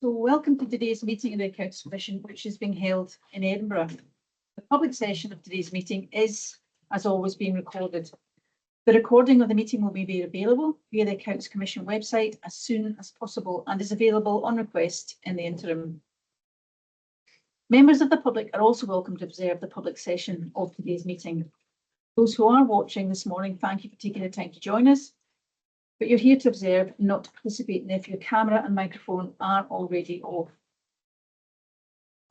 So welcome to today's meeting of the Accounts Commission, which is being held in Edinburgh. The public session of today's meeting is, as always, being recorded. The recording of the meeting will be made available via the Accounts Commission website as soon as possible and is available on request in the interim. Members of the public are also welcome to observe the public session of today's meeting. Those who are watching this morning, thank you for taking the time to join us. But you're here to observe, not to participate, and if your camera and microphone are already off.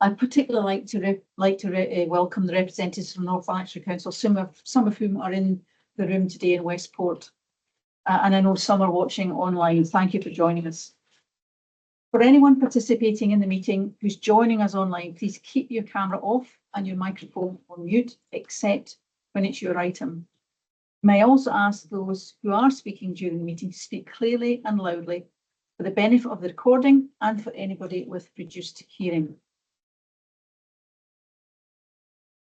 I'd particularly like to welcome the representatives from North Lanarkshire Council, some of whom are in the room today in Westport, and I know some are watching online. Thank you for joining us. For anyone participating in the meeting who's joining us online, please keep your camera off and your microphone on mute, except when it's your item. May I also ask those who are speaking during the meeting to speak clearly and loudly for the benefit of the recording and for anybody with reduced hearing.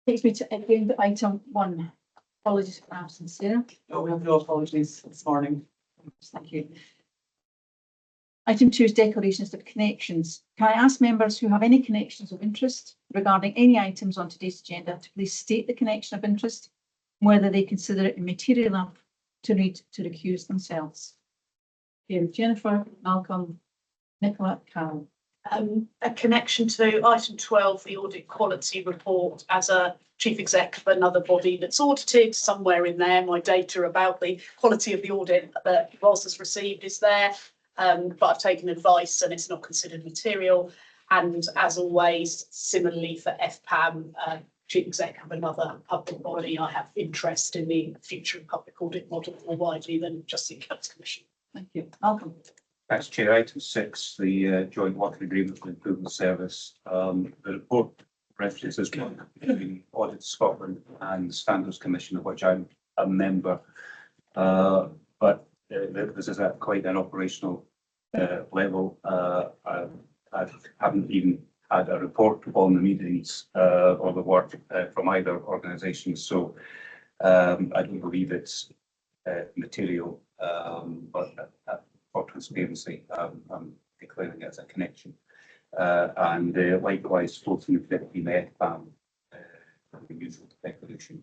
Takes me to agenda item 1. Apologies for absence, Sarah. No, we have no apologies this morning. Thank you. Item 2 is declarations of connections. Can I ask members who have any connections of interest regarding any items on today's agenda to please state the connection of interest, whether they consider it immaterial enough to need to recuse themselves. Here, Jennifer, Malcolm, Nicola, Carol. A connection to item 12, the audit quality report. As a chief exec of another body that's audited, somewhere in there, my data about the quality of the audit that Ross has received is there. But I've taken advice and it's not considered material. And as always, similarly for FPAM, chief exec of another public body, I have interest in the future of public audit model more widely than just the Accounts Commission. Thank you. Malcolm. Thanks, Chair. Item 6, the joint working agreement for improving the service. The report references work between Audit Scotland and the Standards Commission, of which I'm a member. But this is at quite an operational level. I haven't even had a report on the meetings or the work from either organisation, so I don't believe it's material, but for transparency, I'm declaring it as a connection. And likewise, 14 and 15 FPAM, the usual declaration.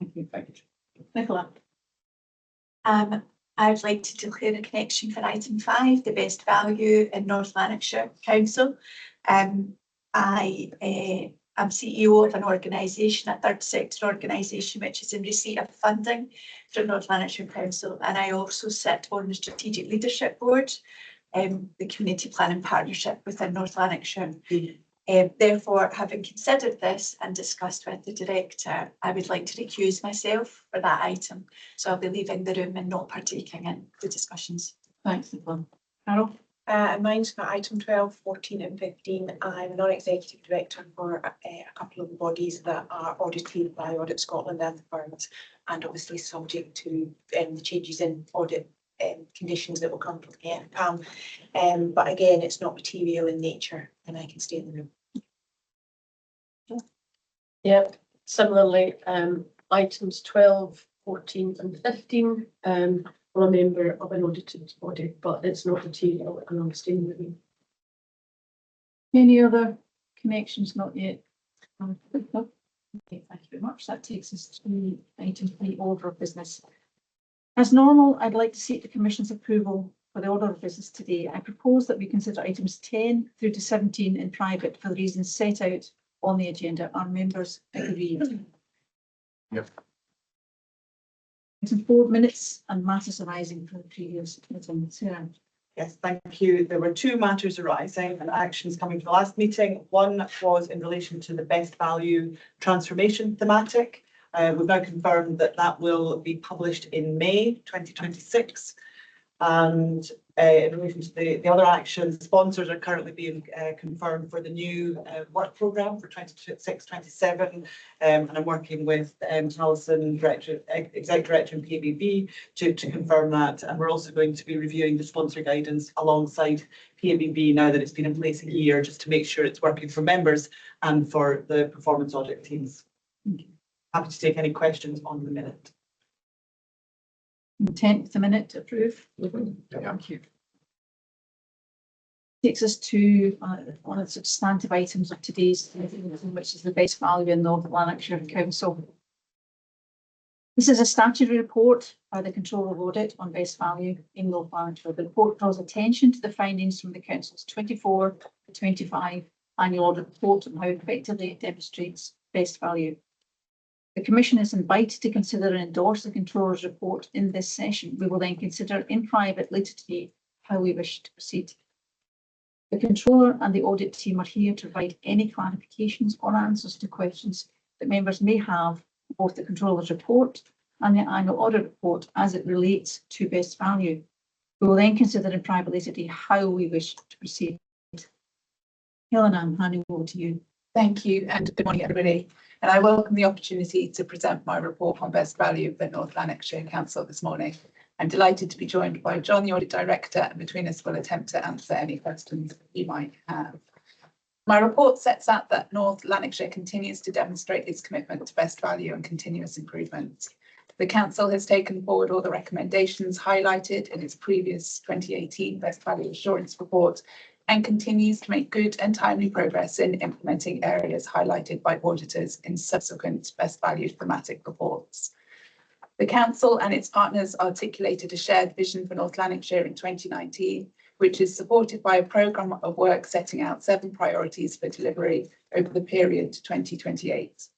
Thank you. Thank you. Nicola. I'd like to declare a connection for item 5, the best value in North Lanarkshire Council. I am CEO of an organisation, a third sector organisation, which is in receipt of funding from North Lanarkshire Council, and I also sit on the Strategic Leadership Board, the Community Planning Partnership within North Lanarkshire. Therefore, having considered this and discussed with the director, I would like to recuse myself for that item. So I'll be leaving the room and not partaking in the discussions. Thanks, Nicola. Carol. Mine's for item 12, 14 and 15. I'm a non-executive director for a couple of bodies that are audited by Audit Scotland and the firms, and obviously subject to the changes in audit conditions that will come from the FPAM. But again, it's not material in nature and I can stay in the room. Yeah, similarly, items 12, 14 and 15, I'm a member of an audited body, but it's not material and I'm staying with you. Any other connections not yet? No. Okay, thank you very much. That takes us to item 3, order of business. As normal, I'd like to seek the Commission's approval for the order of business today. I propose that we consider items 10 through to 17 in private for the reasons set out on the agenda. Our members agree. Yep. Item 4, minutes and matters arising from the previous meeting. Sarah. Yes, thank you. There were 2 matters arising and actions coming to the last meeting. One was in relation to the best value transformation thematic. We've now confirmed that that will be published in May 2026. And in relation to the other actions, sponsors are currently being confirmed for the new work programme for 26-27. And I'm working with Alison, Exec Director in PABB, to confirm that. And we're also going to be reviewing the sponsor guidance alongside PABB now that it's been in place a year, just to make sure it's working for members and for the performance audit teams. Happy to take any questions on the minute. Intent with the minute to approve. Yeah. Thank you. Takes us to one of the substantive items of today's meeting, which is the best value in North Lanarkshire Council. This is a statutory report by the Controller of Audit on best value in North Lanarkshire. The report draws attention to the findings from the Council's 24 to 25 annual audit report and how effectively it demonstrates best value. The Commission is invited to consider and endorse the Controller's report in this session. We will then consider in private later today how we wish to proceed. The Controller and the audit team are here to provide any clarifications or answers to questions that members may have, both the Controller's report and the annual audit report as it relates to best value. We will then consider in private later today how we wish to proceed. Helen, I'm handing over to you. Thank you and good morning, everybody. And I welcome the opportunity to present my report on best value for North Lanarkshire Council this morning. I'm delighted to be joined by John, the Audit Director, and between us we'll attempt to answer any questions you might have. My report sets out that North Lanarkshire continues to demonstrate its commitment to best value and continuous improvement. The Council has taken forward all the recommendations highlighted in its previous 2018 Best Value Assurance Report and continues to make good and timely progress in implementing areas highlighted by auditors in subsequent best value thematic reports. The Council and its partners articulated a shared vision for North Lanarkshire in 2019, which is supported by a programme of work setting out 7 priorities for delivery over the period to 2028.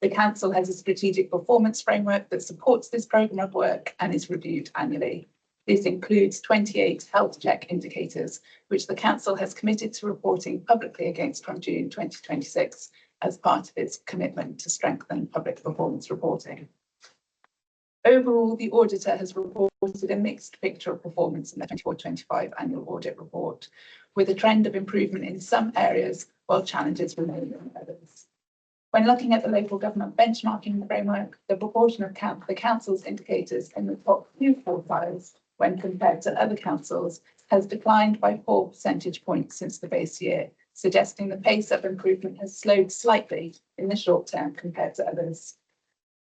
The Council has a strategic performance framework that supports this programme of work and is reviewed annually. This includes 28 health check indicators, which the Council has committed to reporting publicly against from June 2026 as part of its commitment to strengthen public performance reporting. Overall, the auditor has reported a mixed picture of performance in the 24-25 annual audit report, with a trend of improvement in some areas while challenges remain in others. When looking at the local government benchmarking framework, the proportion of the Council's indicators in the top 2 quartiles when compared to other councils has declined by 4 percentage points since the base year, suggesting the pace of improvement has slowed slightly in the short term compared to others.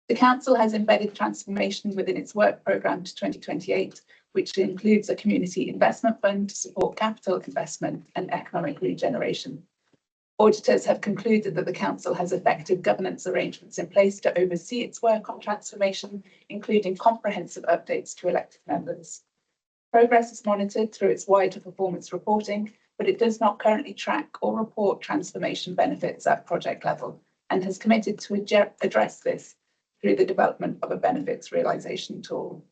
The Council has embedded transformation within its work programme to 2028, which includes a community investment fund to support capital investment and economic regeneration. Auditors have concluded that the Council has effective governance arrangements in place to oversee its work on transformation, including comprehensive updates to elected members. Progress is monitored through its wider performance reporting, but it does not currently track or report transformation benefits at project level and has committed to address this through the development of a benefits realisation tool.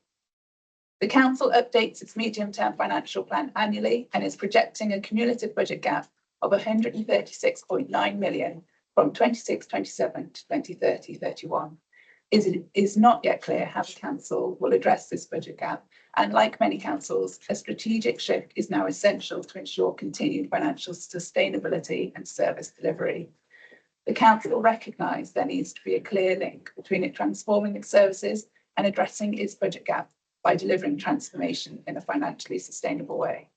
The Council updates its medium-term financial plan annually and is projecting a cumulative budget gap of 136.9 million from 26-27 to 2030-31. It is not yet clear how the Council will address this budget gap, and like many councils, a strategic shift is now essential to ensure continued financial sustainability and service delivery. The Council recognised there needs to be a clear link between it transforming its services and addressing its budget gap by delivering transformation in a financially sustainable way.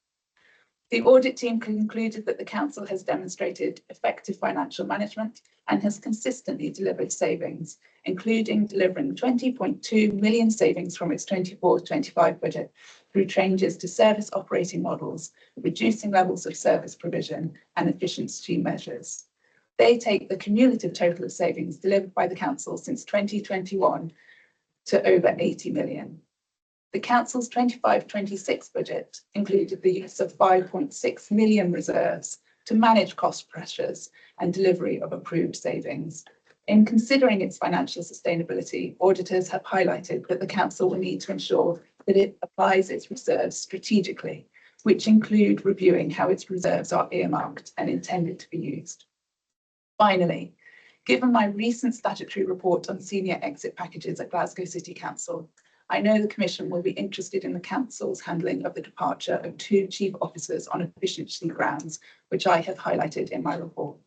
The audit team concluded that the Council has demonstrated effective financial management and has consistently delivered savings, including delivering 20.2 million savings from its 24-25 budget through changes to service operating models, reducing levels of service provision and efficiency measures. They take the cumulative total of savings delivered by the Council since 2021 to over 80 million. The Council's 25-26 budget included the use of 5.6 million reserves to manage cost pressures and delivery of approved savings. In considering its financial sustainability, auditors have highlighted that the Council will need to ensure that it applies its reserves strategically, which include reviewing how its reserves are earmarked and intended to be used. Finally, given my recent statutory report on senior exit packages at Glasgow City Council, I know the Commission will be interested in the Council's handling of the departure of 2 chief officers on efficiency grounds, which I have highlighted in my report.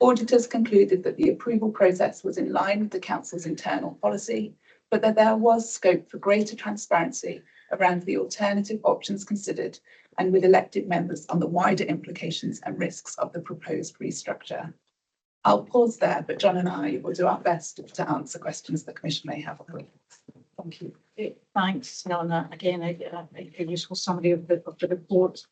Auditors concluded that the approval process was in line with the Council's internal policy, but that there was scope for greater transparency around the alternative options considered and with elected members on the wider implications and risks of the proposed restructure. I'll pause there, but John and I will do our best to answer questions the Commission may have. Thank you. Thanks, Helena. Again, a useful summary of the report.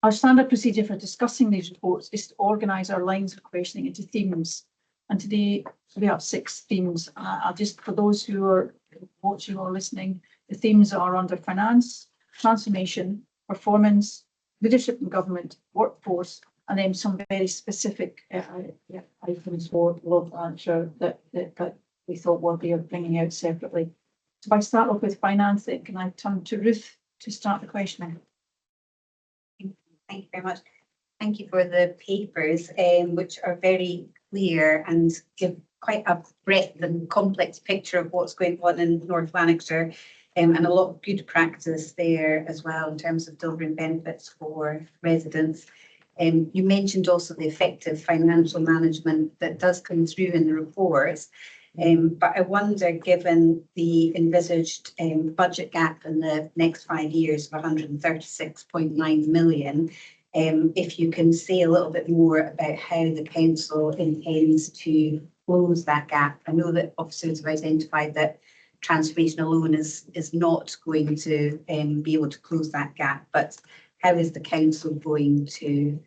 Our standard procedure for discussing these reports is to organise our lines of questioning into themes. And today we have 6 themes. I'll just, for those who are watching or listening, the themes are under finance, transformation, performance, leadership and government, workforce, and then some very specific items for North Lanarkshire that we thought worthy of bringing out separately. So if I start off with finance, then can I turn to Ruth to start the questioning? Thank you very much. Thank you for the papers, which are very clear and give quite a breadth and complex picture of what's going on in North Lanarkshire, and a lot of good practice there as well in terms of delivering benefits for residents. You mentioned also the effective financial management that does come through in the reports. But I wonder, given the envisaged budget gap in the next 5 years of 136.9 million, if you can say a little bit more about how the council intends to close that gap. I know that officers have identified that transformation alone is not going to be able to close that gap, but how is the council going to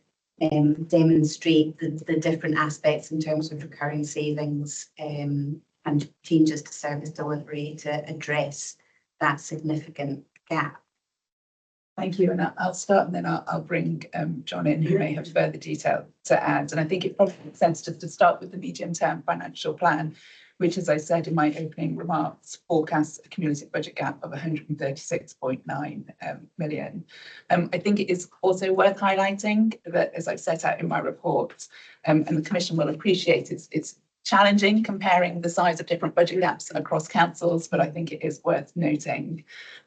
demonstrate the different aspects in terms of recurring savings and changes to service delivery to address that significant gap? Thank you, and I'll start and then I'll bring John in, who may have further detail to add. And I think it probably makes sense just to start with the medium-term financial plan, which, as I said in my opening remarks, forecasts a cumulative budget gap of 136.9 million. I think it is also worth highlighting that, as I've set out in my report, and the Commission will appreciate, it's challenging comparing the size of different budget gaps across councils, but I think it is worth noting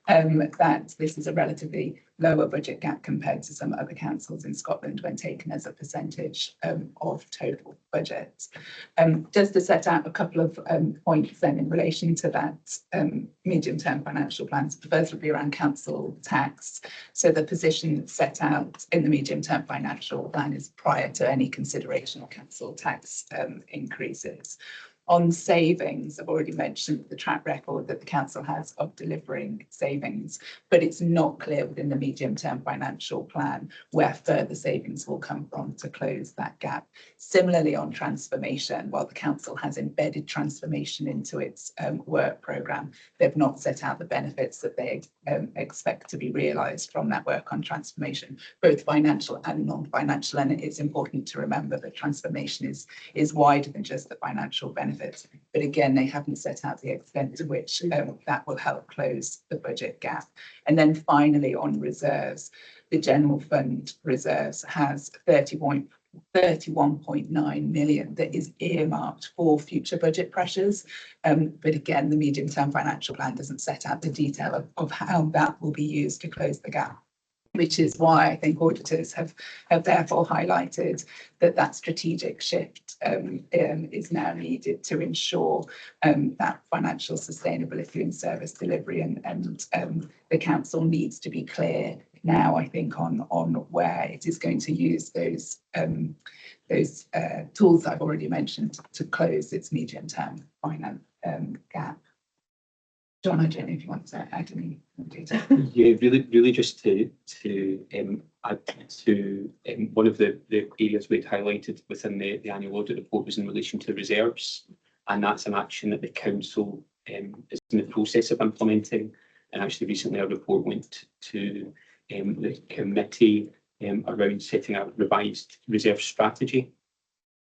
that this is a relatively lower budget gap compared to some other councils in Scotland when taken as a percentage of total budget. Just to set out a couple of points then in relation to that medium-term financial plans, the first would be around council tax. So the position set out in the medium-term financial plan is prior to any consideration of council tax increases. On savings, I've already mentioned the track record that the council has of delivering savings, but it's not clear within the medium-term financial plan where further savings will come from to close that gap. Similarly, on transformation, while the council has embedded transformation into its work programme, they've not set out the benefits that they expect to be realised from that work on transformation, both financial and non-financial. And it's important to remember that transformation is wider than just the financial benefits. But again, they haven't set out the extent to which that will help close the budget gap. And then finally, on reserves, the general fund reserves has 31.9 million that is earmarked for future budget pressures. But again, the medium-term financial plan doesn't set out the detail of how that will be used to close the gap, which is why I think auditors have therefore highlighted that strategic shift is now needed to ensure that financial sustainability in service delivery, and the council needs to be clear now, I think, on where it is going to use those tools that I've already mentioned to close its medium-term finance gap. John, I don't know if you want to add any detail. Yeah, really just to add to one of the areas we'd highlighted within the annual audit report was in relation to reserves, and that's an action that the council is in the process of implementing. And actually recently a report went to the committee around setting out revised reserve strategy,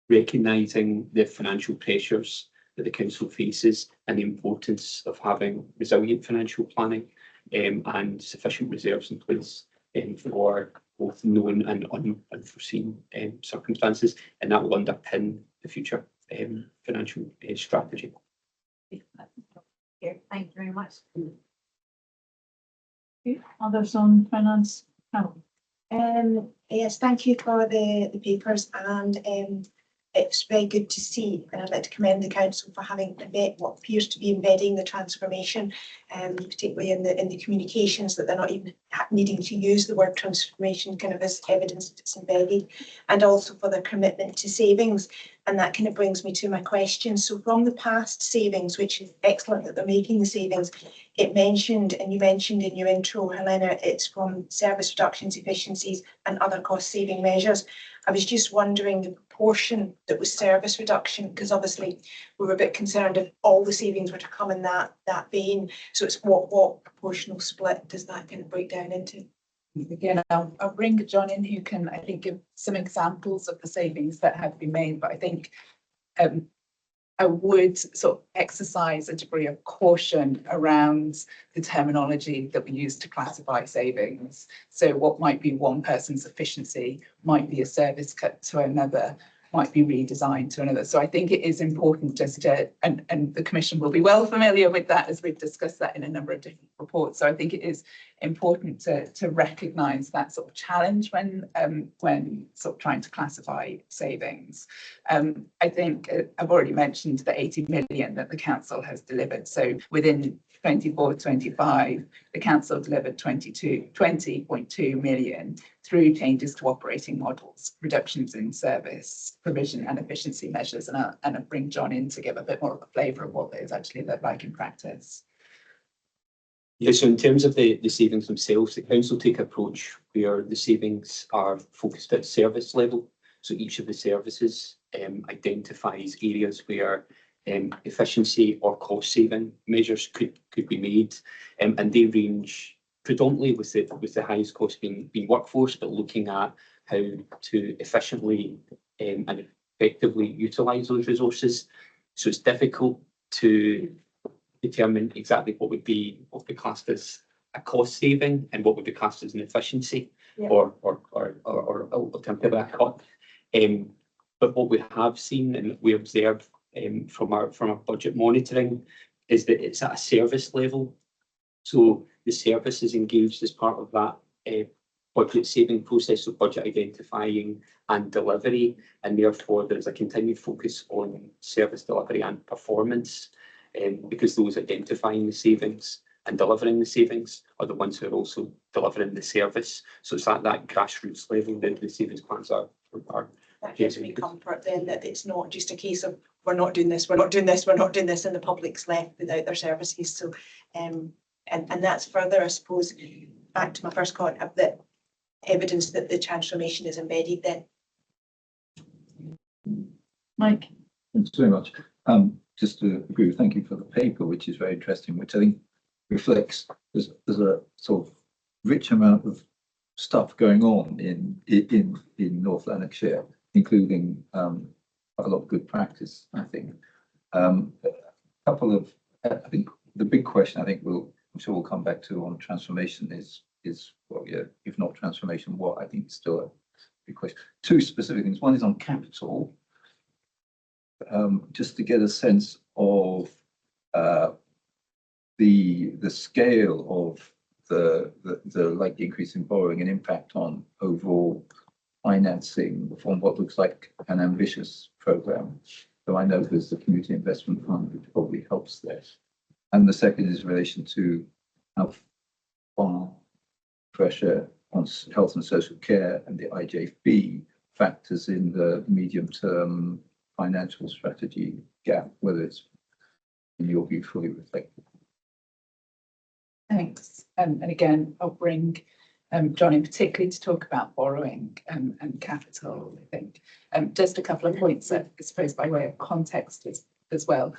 recognising the financial pressures that the council faces and the importance of having resilient financial planning and sufficient reserves in place for both known and unforeseen circumstances, and that will underpin the future financial strategy. Here, thank you very much. Okay. Others on finance panel? Yes, thank you for the papers, and it's very good to see, and I'd like to commend the council for having what appears to be embedding the transformation, particularly in the communications, that they're not even needing to use the word transformation kind of as evidence that it's embedded, and also for their commitment to savings. And that kind of brings me to my question. So from the past savings, which is excellent that they're making the savings, it mentioned, and you mentioned in your intro, Helena, it's from service reductions, efficiencies and other cost saving measures. I was just wondering the proportion that was service reduction, because obviously we were a bit concerned if all the savings were to come in that vein. So it's what proportional split does that kind of break down into? Again, I'll bring John in, who can, I think, give some examples of the savings that have been made, but I think I would sort of exercise a degree of caution around the terminology that we use to classify savings. So what might be one person's efficiency might be a service cut to another, might be redesigned to another. So I think it is important just to, and the Commission will be well familiar with that as we've discussed that in a number of different reports. So I think it is important to recognise that sort of challenge when sort of trying to classify savings. I think I've already mentioned the 80 million that the Council has delivered. So within 24-25, the Council delivered 20.2 million through changes to operating models, reductions in service provision and efficiency measures. And I'll bring John in to give a bit more of a flavour of what those actually look like in practice. Yeah, so in terms of the savings themselves, the Council take an approach where the savings are focused at service level. So each of the services identifies areas where efficiency or cost saving measures could be made, and they range predominantly with the highest cost being workforce, but looking at how to efficiently and effectively utilise those resources. So it's difficult to determine exactly what would be classed as a cost saving and what would be classed as an efficiency, or alternatively a cut. But what we have seen and we observe from our budget monitoring is that it's at a service level. So the service is engaged as part of that budget saving process, so budget identifying and delivery, and therefore there's a continued focus on service delivery and performance, because those identifying the savings and delivering the savings are the ones who are also delivering the service. So it's at that grassroots level that the savings plans are. That gives me comfort then that it's not just a case of we're not doing this, we're not doing this, we're not doing this, and the public's left without their services. So and that's further, I suppose, back to my first comment of the evidence that the transformation is embedded then. Mike. Thanks very much. Just to agree with, thank you for the paper, which is very interesting, which I think reflects there's a sort of rich amount of stuff going on in North Lanarkshire, including a lot of good practice, I think. A couple of, I think the big question I think I'm sure we'll come back to on transformation is well, yeah, if not transformation, what? I think it's still a big question. Two specific things. One is on capital. Just to get a sense of the scale of the likely increase in borrowing and impact on overall financing from what looks like an ambitious program. So I know there's the Community Investment Fund, which probably helps this. And the second is in relation to how far pressure on health and social care and the IJB factors in the medium-term financial strategy gap, whether it's, in your view, fully reflected. Thanks. And again, I'll bring John in particularly to talk about borrowing and capital, I think. Just a couple of points, I suppose, by way of context as well.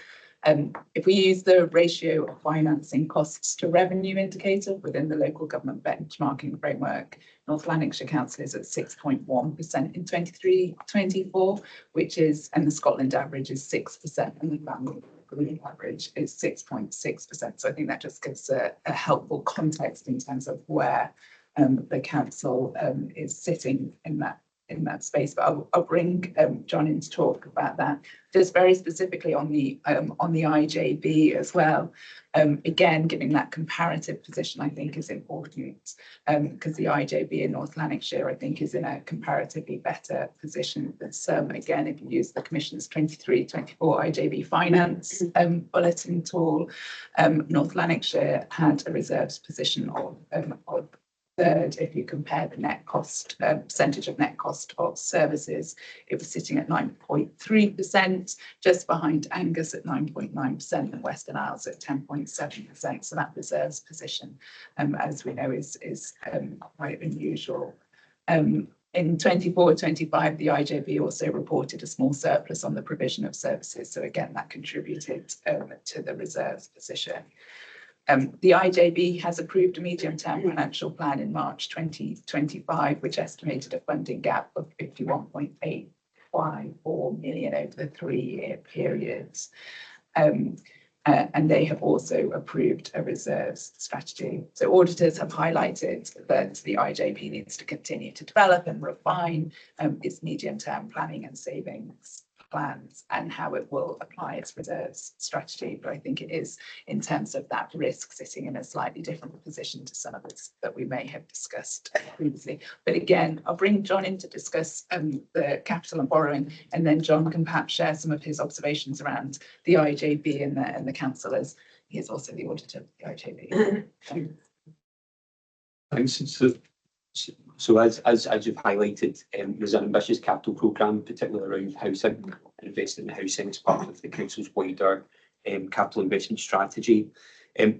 If we use the ratio of financing costs to revenue indicator within the local government benchmarking framework, North Lanarkshire Council is at 6.1% in 23-24, which is, and the Scotland average is 6%, and the family average is 6.6%. So I think that just gives a helpful context in terms of where the council is sitting in that space. But I'll bring John in to talk about that. Just very specifically on the IJB as well. Again, giving that comparative position, I think, is important because the IJB in North Lanarkshire, I think, is in a comparatively better position than some. Again, if you use the Commission's 23-24 IJB finance bulletin tool, North Lanarkshire had a reserves position of third. If you compare the net cost, percentage of net cost of services, it was sitting at 9.3%, just behind Angus at 9.9% and Western Isles at 10.7%. So that reserves position, as we know, is quite unusual. In 24-25, the IJB also reported a small surplus on the provision of services. So again, that contributed to the reserves position. The IJB has approved a medium-term financial plan in March 2025, which estimated a funding gap of 51.854 million over the 3-year periods. And they have also approved a reserves strategy. So auditors have highlighted that the IJB needs to continue to develop and refine its medium-term planning and savings plans and how it will apply its reserves strategy. But I think it is, in terms of that risk, sitting in a slightly different position to some of us that we may have discussed previously. But again, I'll bring John in to discuss the capital and borrowing, and then John can perhaps share some of his observations around the IJB and the council, as he is also the auditor of the IJB. Thanks. So as you've highlighted, there's an ambitious capital programme, particularly around housing and investing in housing as part of the council's wider capital investment strategy.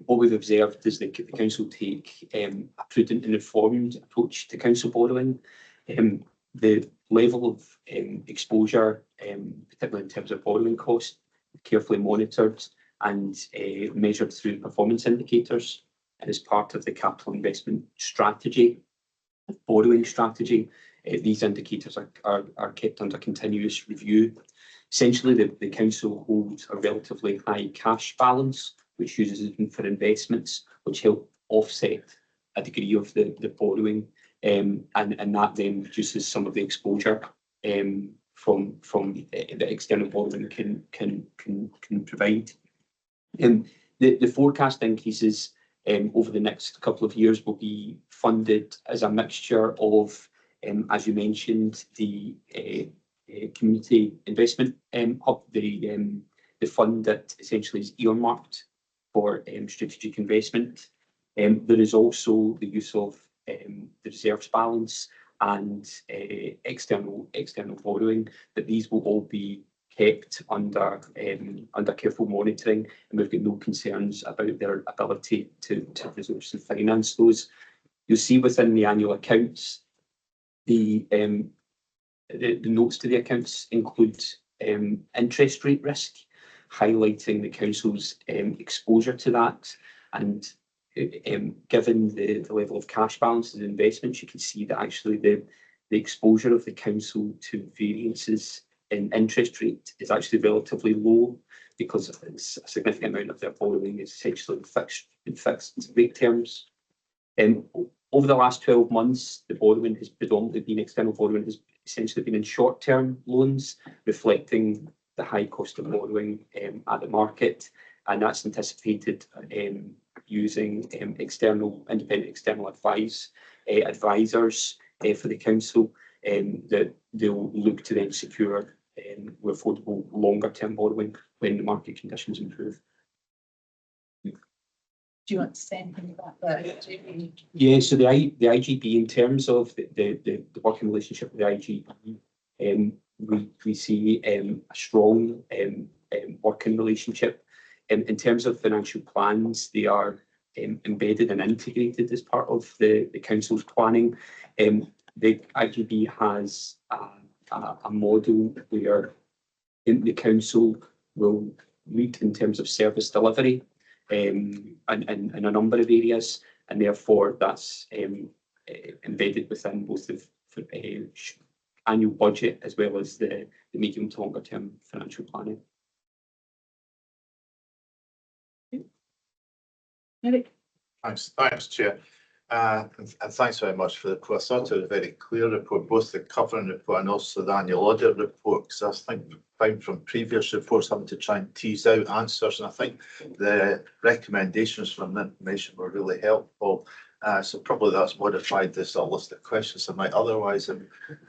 What we've observed is that the council take a prudent and informed approach to council borrowing. The level of exposure, particularly in terms of borrowing cost, carefully monitored and measured through performance indicators. And as part of the capital investment strategy, borrowing strategy, these indicators are kept under continuous review. Essentially, the council holds a relatively high cash balance, which uses it for investments, which help offset a degree of the borrowing, and that then reduces some of the exposure from the external borrowing can provide. The forecast increases over the next couple of years will be funded as a mixture of, as you mentioned, the community investment hub, the fund that essentially is earmarked for strategic investment. There is also the use of the reserves balance and external borrowing, but these will all be kept under careful monitoring, and we've got no concerns about their ability to resource and finance those. You'll see within the annual accounts, the notes to the accounts include interest rate risk, highlighting the council's exposure to that. And given the level of cash balances and investments, you can see that actually the exposure of the council to variances in interest rate is actually relatively low, because it's a significant amount of their borrowing is essentially in fixed rate terms. Over the last 12 months, the borrowing has predominantly been external borrowing, has essentially been in short-term loans, reflecting the high cost of borrowing at the market, and that's anticipated using independent external advisors for the council, that they'll look to then secure with affordable longer-term borrowing when the market conditions improve. Do you want to say anything about the IJB? Yeah, so the IJB, in terms of the working relationship with the IJB, we see a strong working relationship. In terms of financial plans, they are embedded and integrated as part of the council's planning. The IJB has a model where the council will lead in terms of service delivery in a number of areas, and therefore that's embedded within both the annual budget as well as the medium to longer term financial planning. Eric? Thanks, Chair. And thanks very much for the report. I thought it was a very clear report, both the covering report and also the annual audit report, because I think we found from previous reports having to try and tease out answers, and I think the recommendations from the information were really helpful. So probably that's modified this list of questions I might otherwise have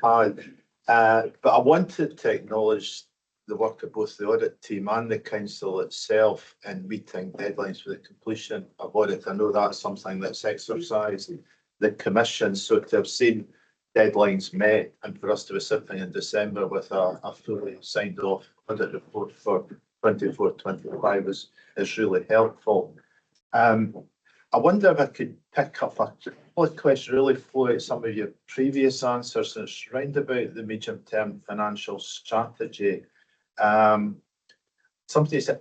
had. But I wanted to acknowledge the work of both the audit team and the council itself in meeting deadlines for the completion of audit. I know that's something that's exercised the commission. So to have seen deadlines met and for us to be sitting in December with a fully signed off audit report for 24-25 is really helpful. I wonder if I could pick up a question really flow out some of your previous answers, and it's round about the medium-term financial strategy. Somebody said,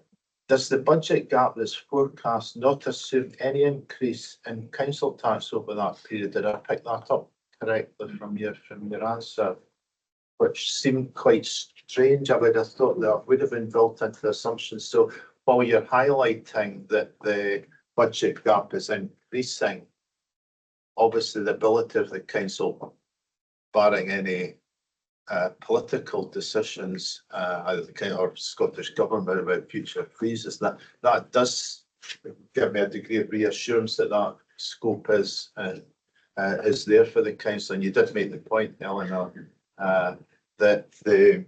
does the budget gap that's forecast not assume any increase in council tax over that period? Did I pick that up correctly from your answer? Which seemed quite strange. I would have thought that would have been built into the assumptions. So while you're highlighting that the budget gap is increasing, obviously the ability of the council, barring any political decisions, either the King or Scottish Government about future freezes, that does give me a degree of reassurance that that scope is there for the council. And you did make the point, Eleanor, that the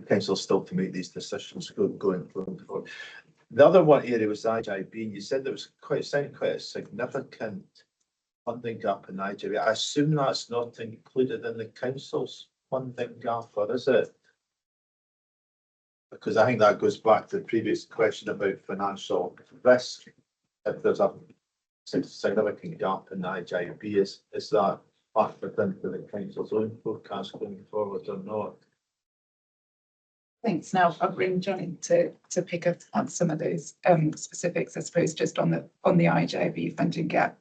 council still to make these decisions going forward. The other one area was IJB, and you said there was quite a significant funding gap in IJB. I assume that's not included in the council's funding gap, or is it? Because I think that goes back to the previous question about financial risk. If there's a significant gap in the IJB, is that factored into the council's own forecast going forward or not? Thanks. Now I'll bring John in to pick up on some of those specifics, I suppose, just on the IJB funding gap.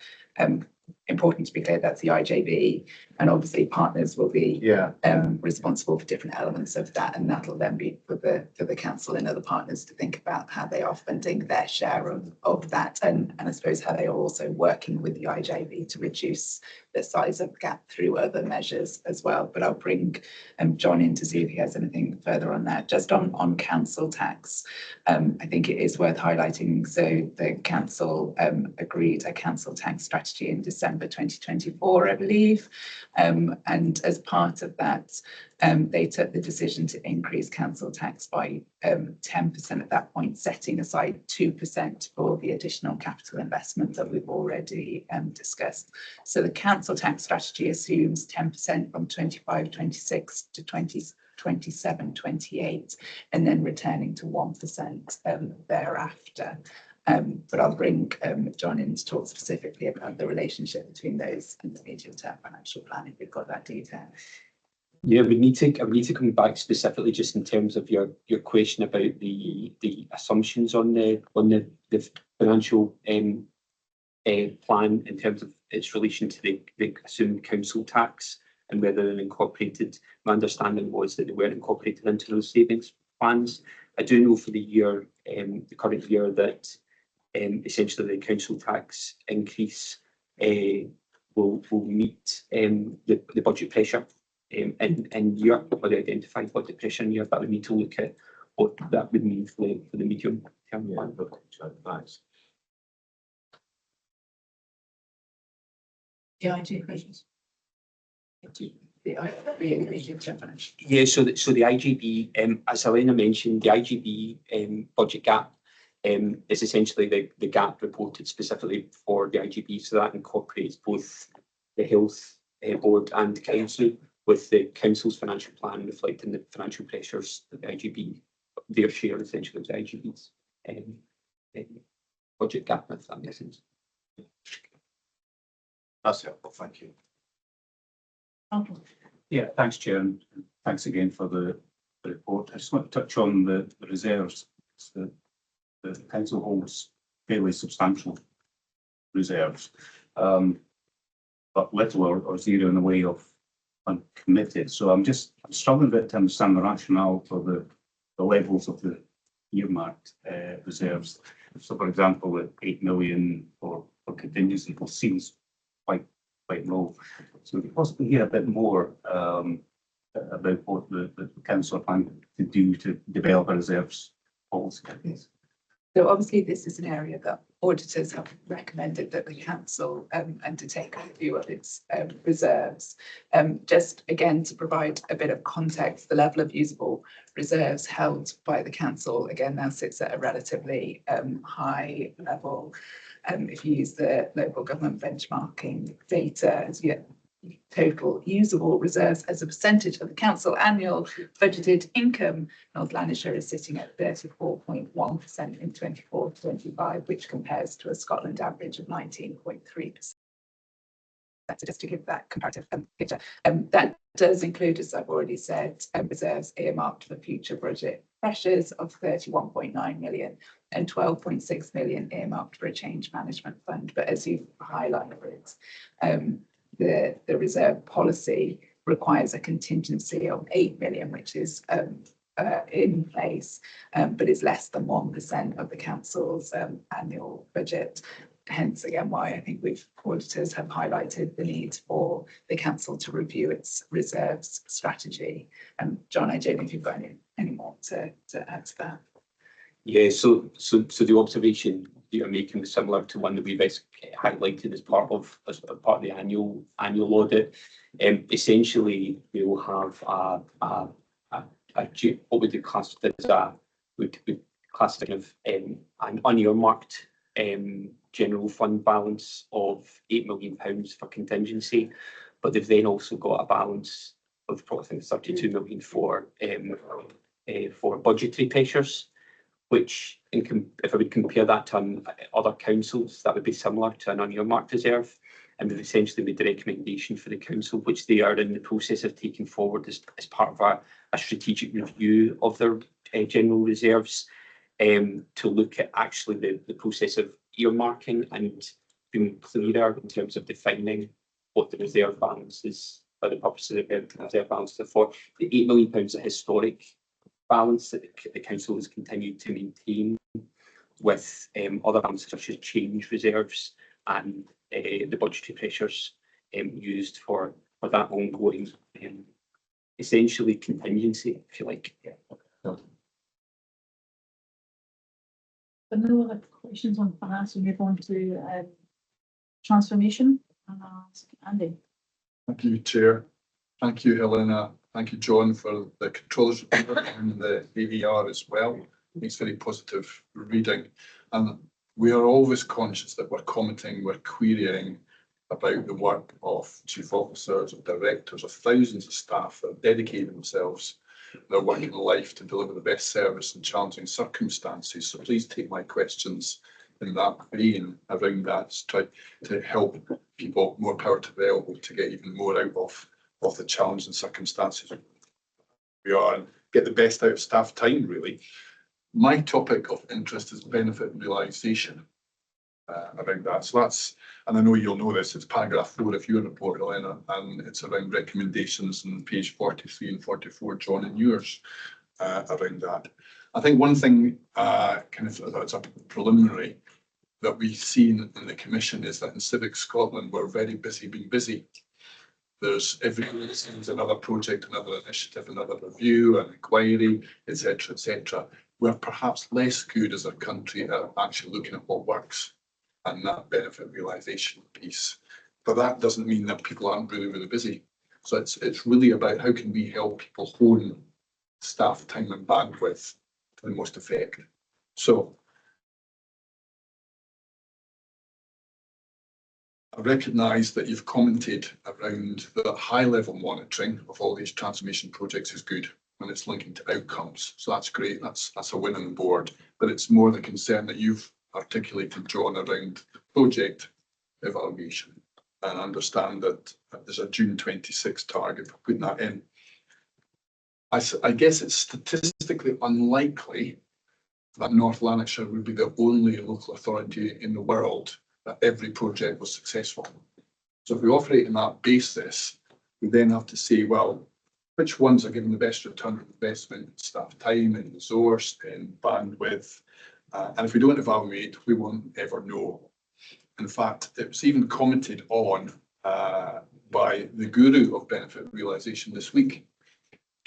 Important to be clear, that's the IJB, and obviously partners will be responsible for different elements of that, and that'll then be for the council and other partners to think about how they are funding their share of that, and I suppose how they are also working with the IJB to reduce the size of the gap through other measures as well. But I'll bring John in to see if he has anything further on that. Just on council tax, I think it is worth highlighting. So the council agreed a council tax strategy in December 2024, I believe. And as part of that, they took the decision to increase council tax by 10% at that point, setting aside 2% for the additional capital investment that we've already discussed. So the council tax strategy assumes 10% from 25-26 to 27-28, and then returning to 1% thereafter. But I'll bring John in to talk specifically about the relationship between those and the medium-term financial plan, if we've got that detail. Yeah, I would need to come back specifically just in terms of your question about the assumptions on the financial plan in terms of its relation to the assumed council tax and whether they're incorporated. My understanding was that they weren't incorporated into those savings plans. I do know for the year, the current year, that essentially the council tax increase will meet the budget pressure in year, or the identified budget pressure in year. That would need to look at what that would mean for the medium term plan. Thanks. The IG questions. Yeah, so the IJB, as Elena mentioned, the IJB budget gap is essentially the gap reported specifically for the IJB. So that incorporates both the health board and council, with the council's financial plan reflecting the financial pressures that the IJB, their share essentially of the IJB's budget gap, if that makes sense. That's helpful, thank you. Yeah, thanks, Chair, and thanks again for the report. I just want to touch on the reserves. The council holds fairly substantial reserves, but little or zero in the way of uncommitted. So I'm struggling a bit to understand the rationale for the levels of the earmarked reserves. So, for example, the 8 million for contingency seems quite low. So we could possibly hear a bit more about what the council are planning to do to develop a reserves policy. So obviously this is an area that auditors have recommended that the council undertake a review of its reserves. Just again to provide a bit of context, the level of usable reserves held by the council again now sits at a relatively high level. If you use the local government benchmarking data, as yet total usable reserves as a percentage of the council annual budgeted income, North Lanarkshire is sitting at 34.1% in 24-25, which compares to a Scotland average of 19.3%. So just to give that comparative picture, that does include, as I've already said, reserves earmarked for future budget pressures of 31.9 million and 12.6 million earmarked for a change management fund. But as you've highlighted, the reserve policy requires a contingency of 8 million, which is in place, but is less than 1% of the council's annual budget. Hence, again, why I think auditors have highlighted the need for the council to review its reserves strategy. John, I don't know if you've got any more to add to that. Yeah, so the observation you're making is similar to one that we've highlighted as part of the annual audit. Essentially, we will have what would be classed as an unearmarked general fund balance of £8 million for contingency, but they've then also got a balance of probably 32 million for budgetary pressures, which if I would compare that to other councils, that would be similar to an unearmarked reserve. And we've essentially made the recommendation for the council, which they are in the process of taking forward as part of a strategic review of their general reserves, to look at actually the process of earmarking and being clearer in terms of defining what the reserve balance is for the purposes of the reserve balance for. The £8 million is a historic balance that the council has continued to maintain, with other balances such as change reserves and the budgetary pressures used for that ongoing essentially contingency, if you like. But no other questions on finance, we move on to transformation. And I'll ask Andy. Thank you, Chair. Thank you, Helena. Thank you, John, for the controllers report and the AER as well. It's very positive reading. And we are always conscious that we're commenting, we're querying about the work of chief officers, of directors, of thousands of staff that have dedicated themselves their working life to deliver the best service in challenging circumstances. So please take my questions in that vein around that, to try to help people, more power to be able to get even more out of the challenging circumstances we are and get the best out of staff time, really. My topic of interest is benefit realisation around that. So that's, and I know you'll know this, it's paragraph 4 of your report, Helena, and it's around recommendations on page 43 and 44, John, and yours around that. I think one thing, kind of as a preliminary, that we see in the Commission is that in Civic Scotland, we're very busy being busy. There's every year seems another project, another initiative, another review, an inquiry, etc., etc. We're perhaps less good as a country at actually looking at what works and that benefit realisation piece. But that doesn't mean that people aren't really, really busy. So it's really about how can we help people hone staff time and bandwidth to the most effect. So I recognise that you've commented around the high-level monitoring of all these transformation projects is good when it's linking to outcomes. So that's great. That's a win on the board. But it's more the concern that you've articulated, John, around the project evaluation, and understand that there's a June 26 target for putting that in. I guess it's statistically unlikely that North Lanarkshire would be the only local authority in the world that every project was successful. So if we operate on that basis, we then have to say, well, which ones are giving the best return on investment in staff time, in resource, in bandwidth? And if we don't evaluate, we won't ever know. In fact, it was even commented on by the guru of benefit realisation this week.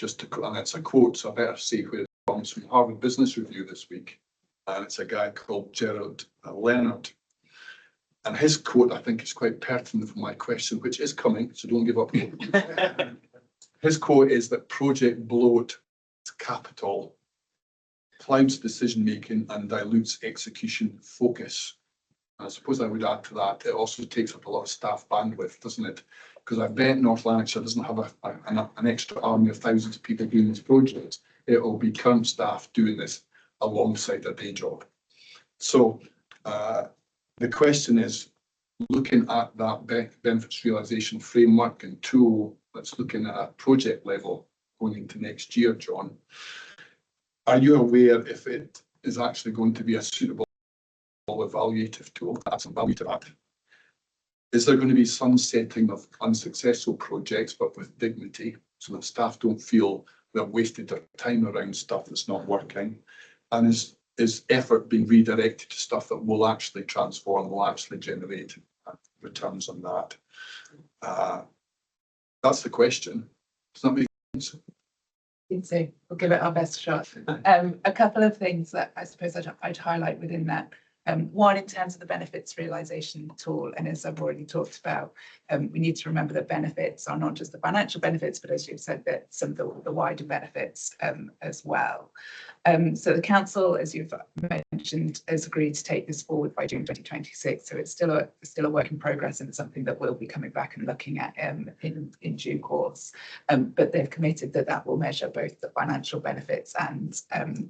And it's a quote, so I better say where it comes from, Harvard Business Review this week. and it's a guy called Gerald Leonard. And his quote, I think, is quite pertinent for my question, which is coming, so don't give up. His quote is that project bloat is capital, clouds decision-making and dilutes execution focus. And I suppose I would add to that, it also takes up a lot of staff bandwidth, doesn't it? Because I bet North Lanarkshire doesn't have an extra army of thousands of people doing this project. It will be current staff doing this alongside their day job. So the question is, looking at that benefits realisation framework and tool that's looking at a project level going into next year, John, are you aware if it is actually going to be a suitable evaluative tool? That's a value to that. Is there going to be some setting of unsuccessful projects, but with dignity, so that staff don't feel they've wasted their time around stuff that's not working? And is effort being redirected to stuff that will actually transform, will actually generate returns on that? That's the question. Does that make sense? So we'll give it our best shot. A couple of things that I suppose I'd highlight within that. One, in terms of the benefits realisation tool, and as I've already talked about, we need to remember that benefits are not just the financial benefits, but as you've said, that some of the wider benefits as well. So the council, as you've mentioned, has agreed to take this forward by June 2026. So it's still a work in progress, and it's something that we'll be coming back and looking at in due course. But they've committed that will measure both the financial benefits and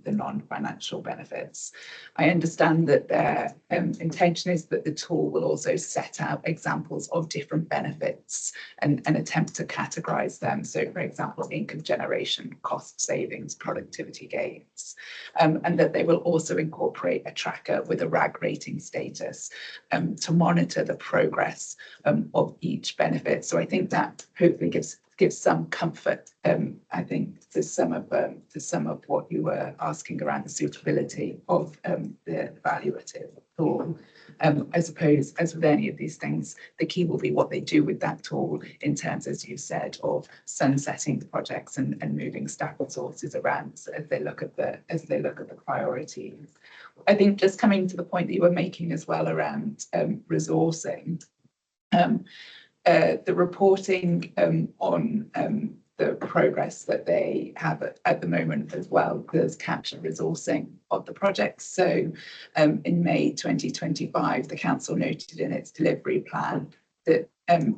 the non-financial benefits. I understand that their intention is that the tool will also set out examples of different benefits and attempt to categorise them. So, for example, income generation, cost savings, productivity gains. And that they will also incorporate a tracker with a RAG rating status to monitor the progress of each benefit. So I think that hopefully gives some comfort, I think, to some of what you were asking around the suitability of the evaluative tool. I suppose, as with any of these things, the key will be what they do with that tool in terms, as you said, of sunsetting the projects and moving staff resources around as they look at the priorities. I think just coming to the point that you were making as well around resourcing. The reporting on the progress that they have at the moment as well does capture resourcing of the projects. So in May 2025, the council noted in its delivery plan that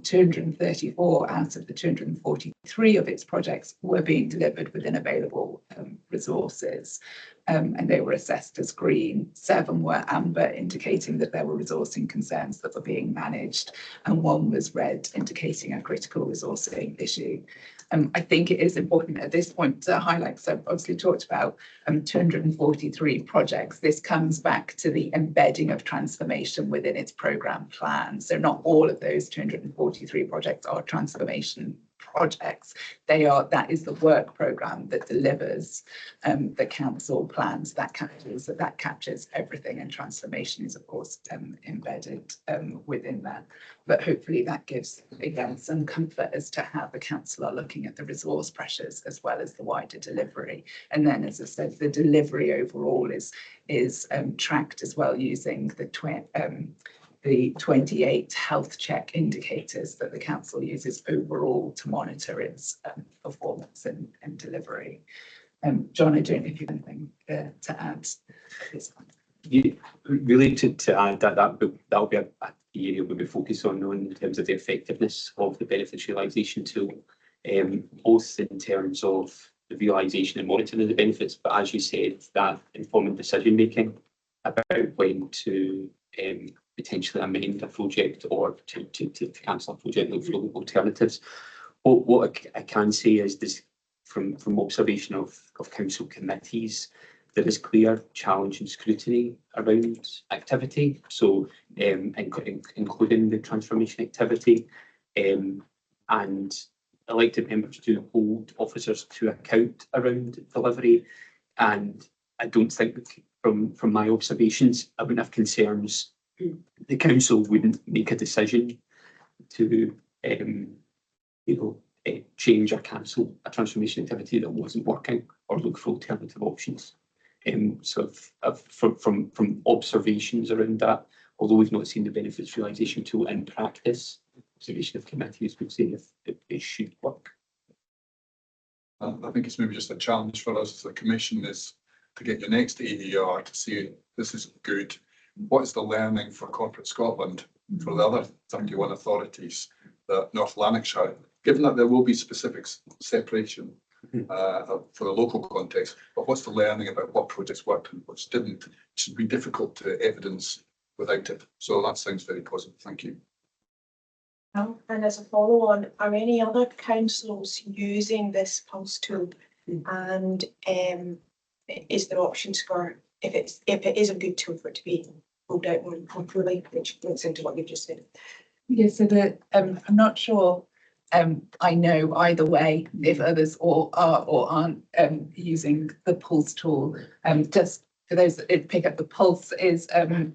234 out of the 243 of its projects were being delivered within available resources. And they were assessed as green. 7 were amber, indicating that there were resourcing concerns that were being managed, and 1 was red, indicating a critical resourcing issue. I think it is important at this point to highlight, so I've obviously talked about 243 projects. This comes back to the embedding of transformation within its programme plan. So not all of those 243 projects are transformation projects. That is the work programme that delivers the council plans. That captures everything, and transformation is of course embedded within that. But hopefully that gives again some comfort as to how the council are looking at the resource pressures as well as the wider delivery. And then, as I said, the delivery overall is tracked as well using the 28 health check indicators that the council uses overall to monitor its performance and delivery. John, I don't know if you have anything to add at this point. Really to add that'll be a area we'll be focused on in terms of the effectiveness of the benefits realisation tool, both in terms of the realisation and monitoring of the benefits, but as you said, that informing decision making about when to potentially amend a project or to cancel a project, look for alternatives. What I can say is this, from observation of council committees, there is clear challenge and scrutiny around activity, so including the transformation activity, and elected members do hold officers to account around delivery. And I don't think, from my observations, I wouldn't have concerns. The council wouldn't make a decision to change or cancel a transformation activity that wasn't working or look for alternative options. from observations around that, although we've not seen the benefits realisation tool in practice, observation of committees would say if it should work. I think it's maybe just a challenge for us as a commission is to get your next ADR to say this is good. What is the learning for Corporate Scotland for the other 31 authorities that North Lanarkshire, given that there will be specific separation for the local context, but what's the learning about what projects worked and which didn't? It should be difficult to evidence without it. So that sounds very positive. Thank you. And as a follow on, are any other councils using this Pulse tool? And is there options for if it is a good tool for it to be rolled out more fully, which links into what you've just said? Yeah, so I'm not sure I know either way if others are or aren't using the Pulse tool. Just for those that didn't pick up, the Pulse is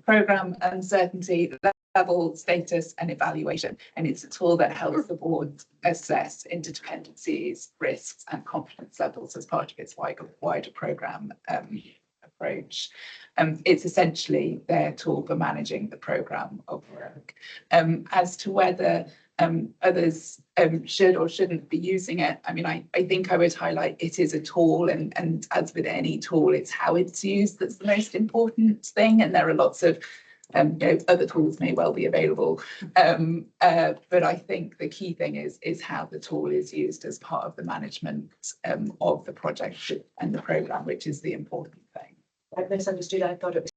programme uncertainty, level, status and evaluation. And it's a tool that helps the board assess interdependencies, risks and confidence levels as part of its wider programme approach. It's essentially their tool for managing the programme of work. As to whether others should or shouldn't be using it, I mean, I think I would highlight it is a tool, and as with any tool, it's how it's used that's the most important thing. And there are lots of other tools may well be available, but I think the key thing is how the tool is used as part of the management of the project and the programme, which is the important thing. I misunderstood. I thought it was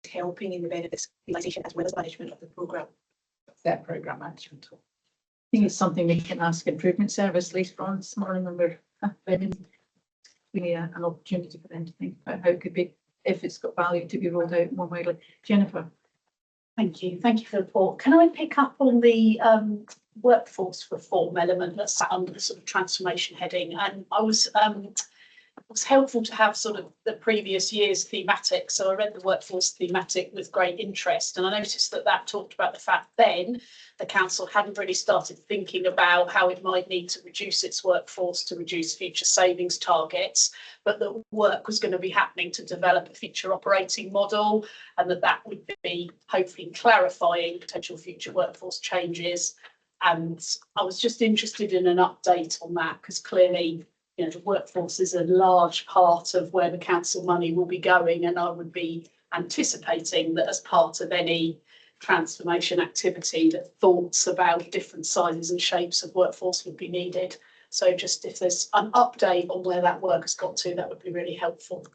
helping in the benefits realisation as well as management of the programme. Their programme management tool. I think it's something we can ask Improvement Service later on this morning when we're really an opportunity for them to think about how it could be, if it's got value, to be rolled out more widely. Jennifer. Thank you for the report. Can I pick up on the workforce reform element that's sat under the sort of transformation heading? And it was helpful to have sort of the previous year's thematic. So I read the workforce thematic with great interest, and I noticed that talked about the fact then the council hadn't really started thinking about how it might need to reduce its workforce to reduce future savings targets, but that work was going to be happening to develop a future operating model, and that would be hopefully clarifying potential future workforce changes. And I was just interested in an update on that, because clearly, the workforce is a large part of where the council money will be going, and I would be anticipating that as part of any transformation activity that thoughts about different sizes and shapes of workforce would be needed. So just if there's an update on where that work has got to, that would be really helpful.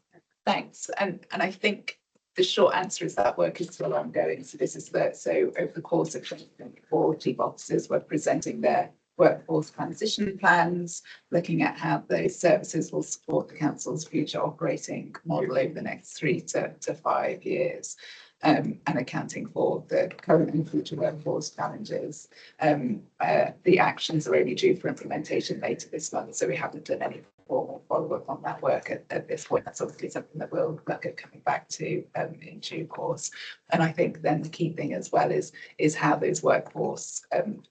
Thanks. And I think the short answer is that work is still ongoing. So this is so over the course of 2024, chief officers were presenting their workforce transition plans, looking at how those services will support the council's future operating model over the next 3 to 5 years, and accounting for the current and future workforce challenges. The actions are only due for implementation later this month, so we haven't done any formal follow-up on that work at this point. That's obviously something that we'll look at coming back to in due course. And I think then the key thing as well is how those workforce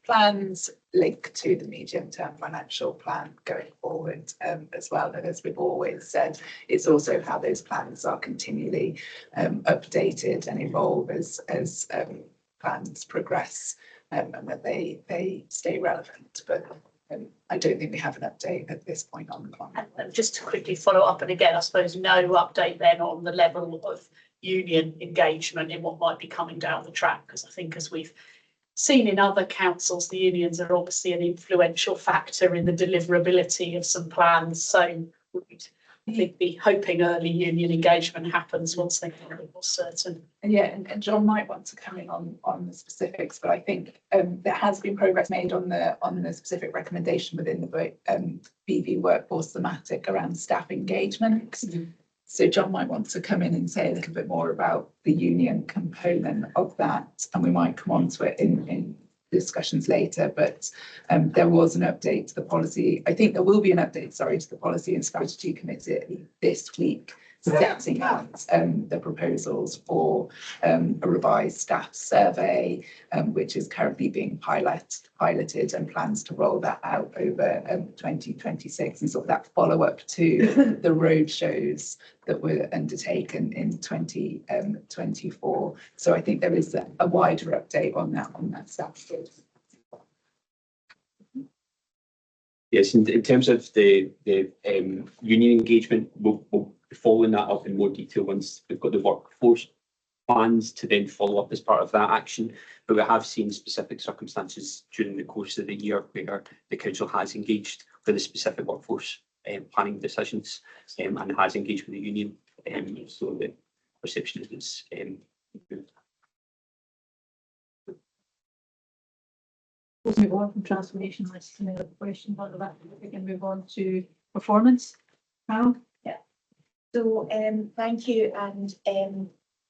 plans link to the medium-term financial plan going forward as well. And as we've always said, it's also how those plans are continually updated and evolve as plans progress, and that they stay relevant. But I don't think we have an update at this point on. And just to quickly follow up, and again, I suppose no update then on the level of union engagement in what might be coming down the track, because I think as we've seen in other councils, the unions are obviously an influential factor in the deliverability of some plans. So we'd, I think, be hoping early union engagement happens once they're more certain. Yeah, and John might want to come in on the specifics, but I think there has been progress made on the specific recommendation within the BV workforce thematic around staff engagement. Mm-hmm. So John might want to come in and say a little bit more about the union component of that, and we might come on to it in discussions later. But there was an update to the policy. I think there will be an update, to the Policy and Strategy Committee this week setting out the proposals for a revised staff survey, which is currently being piloted and plans to roll that out over 2026, and sort of that follow-up to the road shows that were undertaken in 2024. So I think there is a wider update on that staff. Yes, in terms of the union engagement, we'll be following that up in more detail once we've got the workforce plans to then follow up as part of that action. But we have seen specific circumstances during the course of the year where the council has engaged with the specific workforce planning decisions and has engaged with the union. So the perception is improved. We'll move on from transformation unless any other questions on that. We can move on to performance. Carol? So thank you, and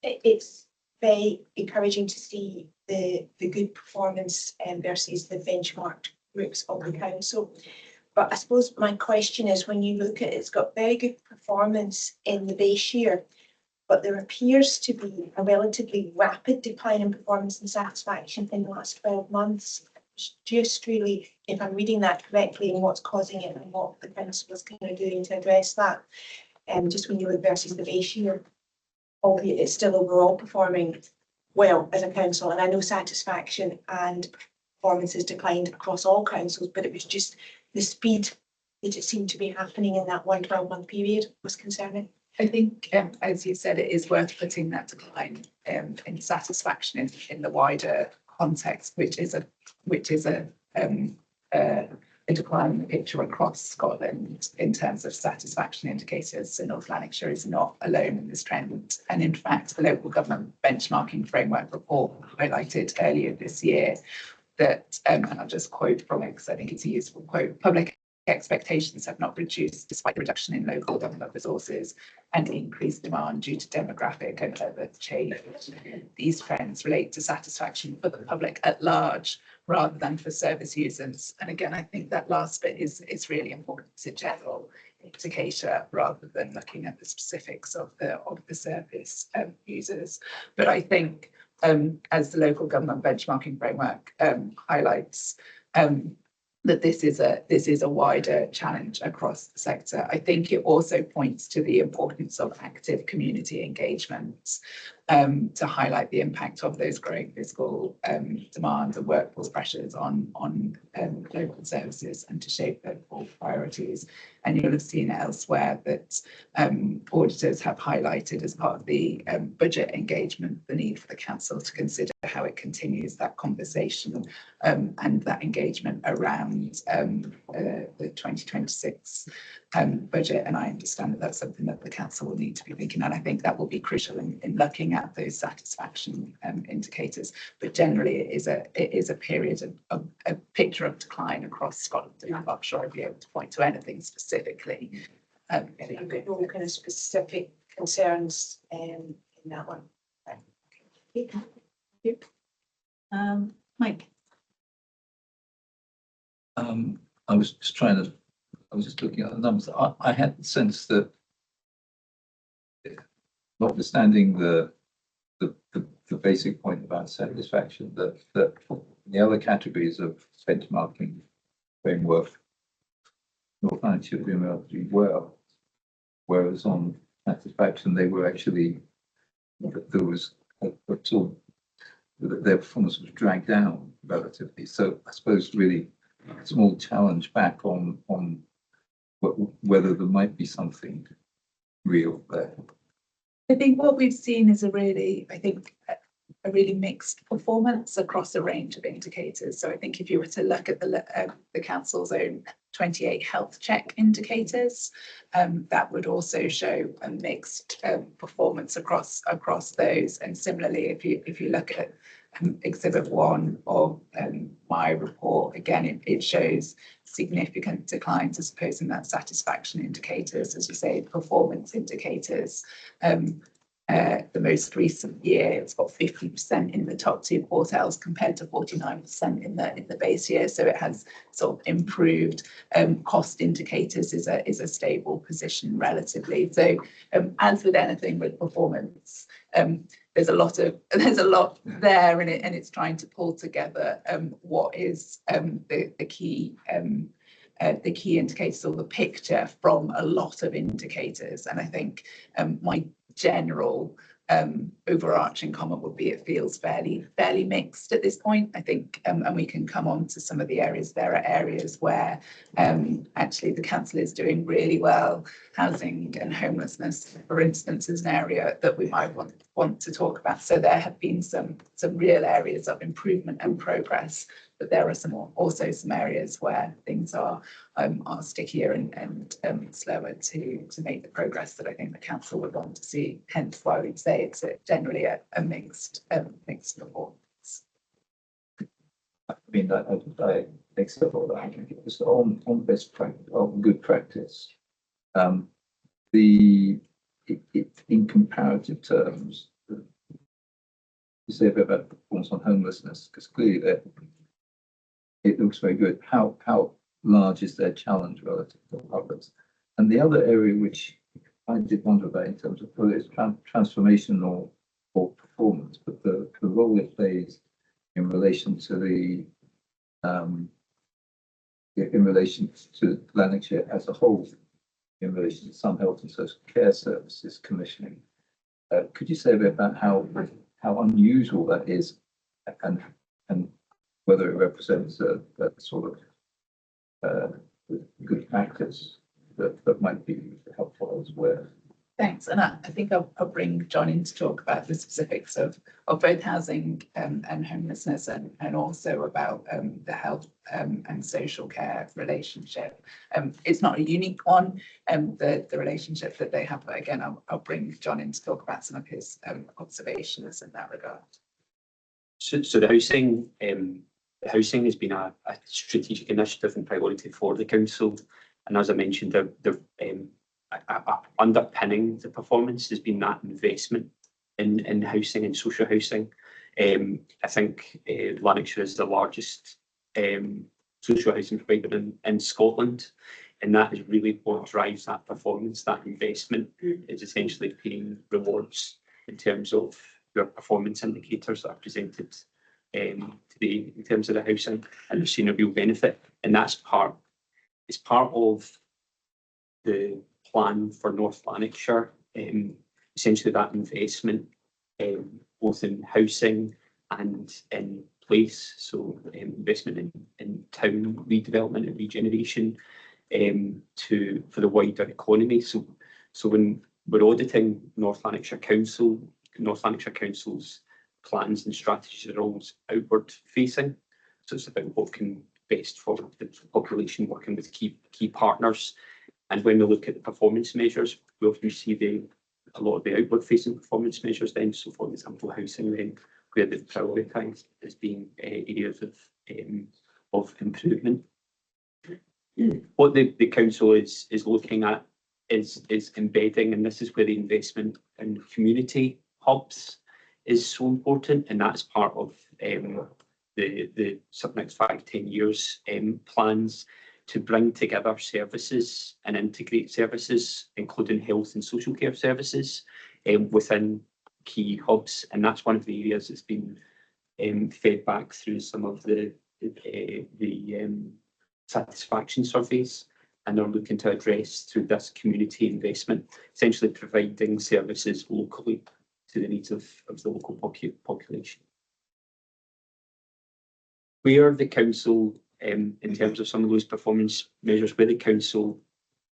it's very encouraging to see the good performance versus the benchmarked groups of the council. But I suppose my question is, when you look at it, it's got very good performance in the base year, but there appears to be a relatively rapid decline in performance and satisfaction in the last 12 months. Just really, if I'm reading that correctly, and what's causing it and what the council is kind of doing to address that. Just when you look versus the base year, albeit it's still overall performing well as a council. And I know satisfaction and performance has declined across all councils, but it was just the speed that it seemed to be happening in that 1 12-month period was concerning. I think, as you said, it is worth putting that decline in satisfaction in the wider context, which is a decline in the picture across Scotland in terms of satisfaction indicators. So North Lanarkshire is not alone in this trend. And in fact, the local government benchmarking framework report highlighted earlier this year that, and I'll just quote from it because I think it's a useful quote, public expectations have not reduced despite the reduction in local government resources and increased demand due to demographic and urban change. These trends relate to satisfaction for the public at large rather than for service users. And again, I think that last bit is really important. It's a general indicator rather than looking at the specifics of the service users. But I think as the local government benchmarking framework highlights, that this is a wider challenge across the sector. I think it also points to the importance of active community engagement to highlight the impact of those growing fiscal demands and workforce pressures on local services and to shape local priorities. And you'll have seen elsewhere that auditors have highlighted as part of the budget engagement the need for the council to consider how it continues that conversation and that engagement around the 2026 budget. And I understand that that's something that the council will need to be thinking, and I think that will be crucial in looking at those satisfaction indicators. But generally, it is a period of a picture of decline across Scotland. I'm not sure I'd be able to point to anything specifically. You've got no kind of specific concerns in that one. Okay. Mike. I was just looking at the numbers. I had the sense that, notwithstanding the basic point about satisfaction, that the other categories of benchmarking framework, North Lanarkshire doing relatively well, whereas on satisfaction they were actually, there was their performance was dragged down relatively. So I suppose really a small challenge back on whether there might be something real there. I think what we've seen is a really mixed performance across a range of indicators. So I think if you were to look at the council's own 28 health check indicators, that would also show a mixed performance across those. And similarly, if you look at Exhibit 1 of my report, again, it shows significant declines, I suppose, in that satisfaction indicators, as you say, performance indicators. the most recent year, it's got 50% in the top 2 quartiles compared to 49% in the base year. So it has sort of improved. Cost indicators is a stable position relatively. So as with anything with performance, there's a lot there, and it's trying to pull together what is the key indicators or the picture from a lot of indicators. And I think my general overarching comment would be it feels fairly mixed at this point. I think, and we can come on to some of the areas. There are areas where actually the council is doing really well. Housing and homelessness, for instance, is an area that we might want to talk about. So there have been some real areas of improvement and progress, but there are also some areas where things are stickier and slower to make the progress that I think the council would want to see. Hence why we'd say it's generally a mixed performance. I mean, I accept all that. I think it was on best practice, on good practice. In comparative terms, you say a bit about performance on homelessness, because clearly that it looks very good. How large is their challenge relative to others? And the other area which I did wonder about in terms of whether it's transformation or performance, but the role it plays in relation to Lanarkshire as a whole, in relation to some health and social care services commissioning. Could you say a bit about how unusual that is, and whether it represents a sort of good practice that might be helpful elsewhere? Thanks, and I think I'll bring John in to talk about the specifics of both housing and homelessness, and also about the health and social care relationship. It's not a unique one, the relationship that they have, but again, I'll bring John in to talk about some of his observations in that regard. So the housing has been a strategic initiative and priority for the council, and as I mentioned, underpinning the performance has been that investment in housing and social housing. I think Lanarkshire is the largest social housing provider in Scotland, and that is really what drives that performance. That investment is essentially paying rewards in terms of your performance indicators that are presented today in terms of the housing, and we've seen a real benefit, and it's part of the plan for North Lanarkshire, essentially that investment both in housing and in place, so investment in town redevelopment and regeneration for the wider economy. So when we're auditing North Lanarkshire Council, North Lanarkshire Council's plans and strategies are always outward facing, so it's about what can best for the population, working with key partners. And when we look at the performance measures, we often see a lot of the outward-facing performance measures then. So, for example, housing then, where they've prioritised as being areas of improvement. What the council is looking at is embedding, and this is where the investment in community hubs is so important, and that's part of the next 5-10 years plans to bring together services and integrate services, including health and social care services, within key hubs. And that's one of the areas that's been fed back through some of the satisfaction surveys, and they're looking to address through this community investment, essentially providing services locally to the needs of the local population. Where the council, in terms of some of those performance measures, where the council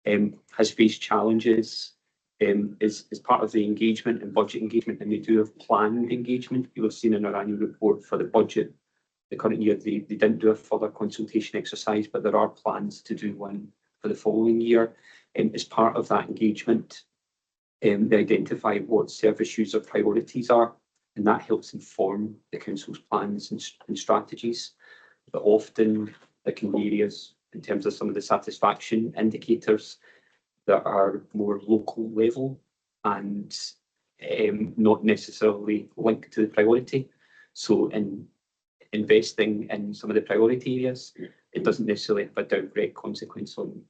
has faced challenges is part of the engagement and budget engagement, and they do have planned engagement. You'll have seen in our annual report for the budget, the current year, they didn't do a further consultation exercise, but there are plans to do one for the following year. As part of that engagement, they identify what service user priorities are, and that helps inform the council's plans and strategies. But often there can be areas in terms of some of the satisfaction indicators that are more local level, and not necessarily linked to the priority. So in investing in some of the priority areas, it doesn't necessarily have a direct consequence on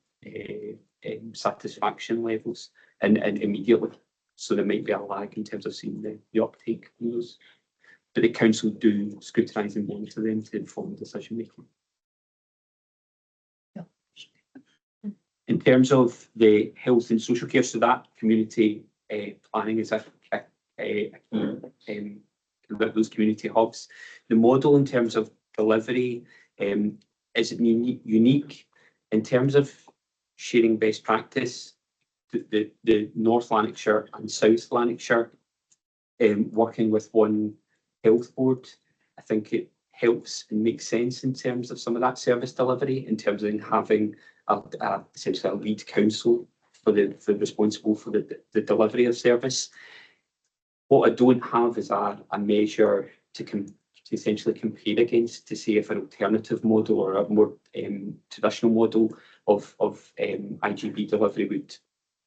satisfaction levels and immediately. So there might be a lag in terms of seeing the uptake in those. But the council do scrutinise and monitor them to inform decision making. In terms of the health and social care, so that community planning is a key about those community hubs. The model in terms of delivery is unique in terms of sharing best practice. The North Lanarkshire and South Lanarkshire working with one health board, I think it helps and makes sense in terms of some of that service delivery, in terms of having essentially a lead council for the responsible for the delivery of service. What I don't have is a measure to essentially compare against to see if an alternative model or a more traditional model of IGB delivery would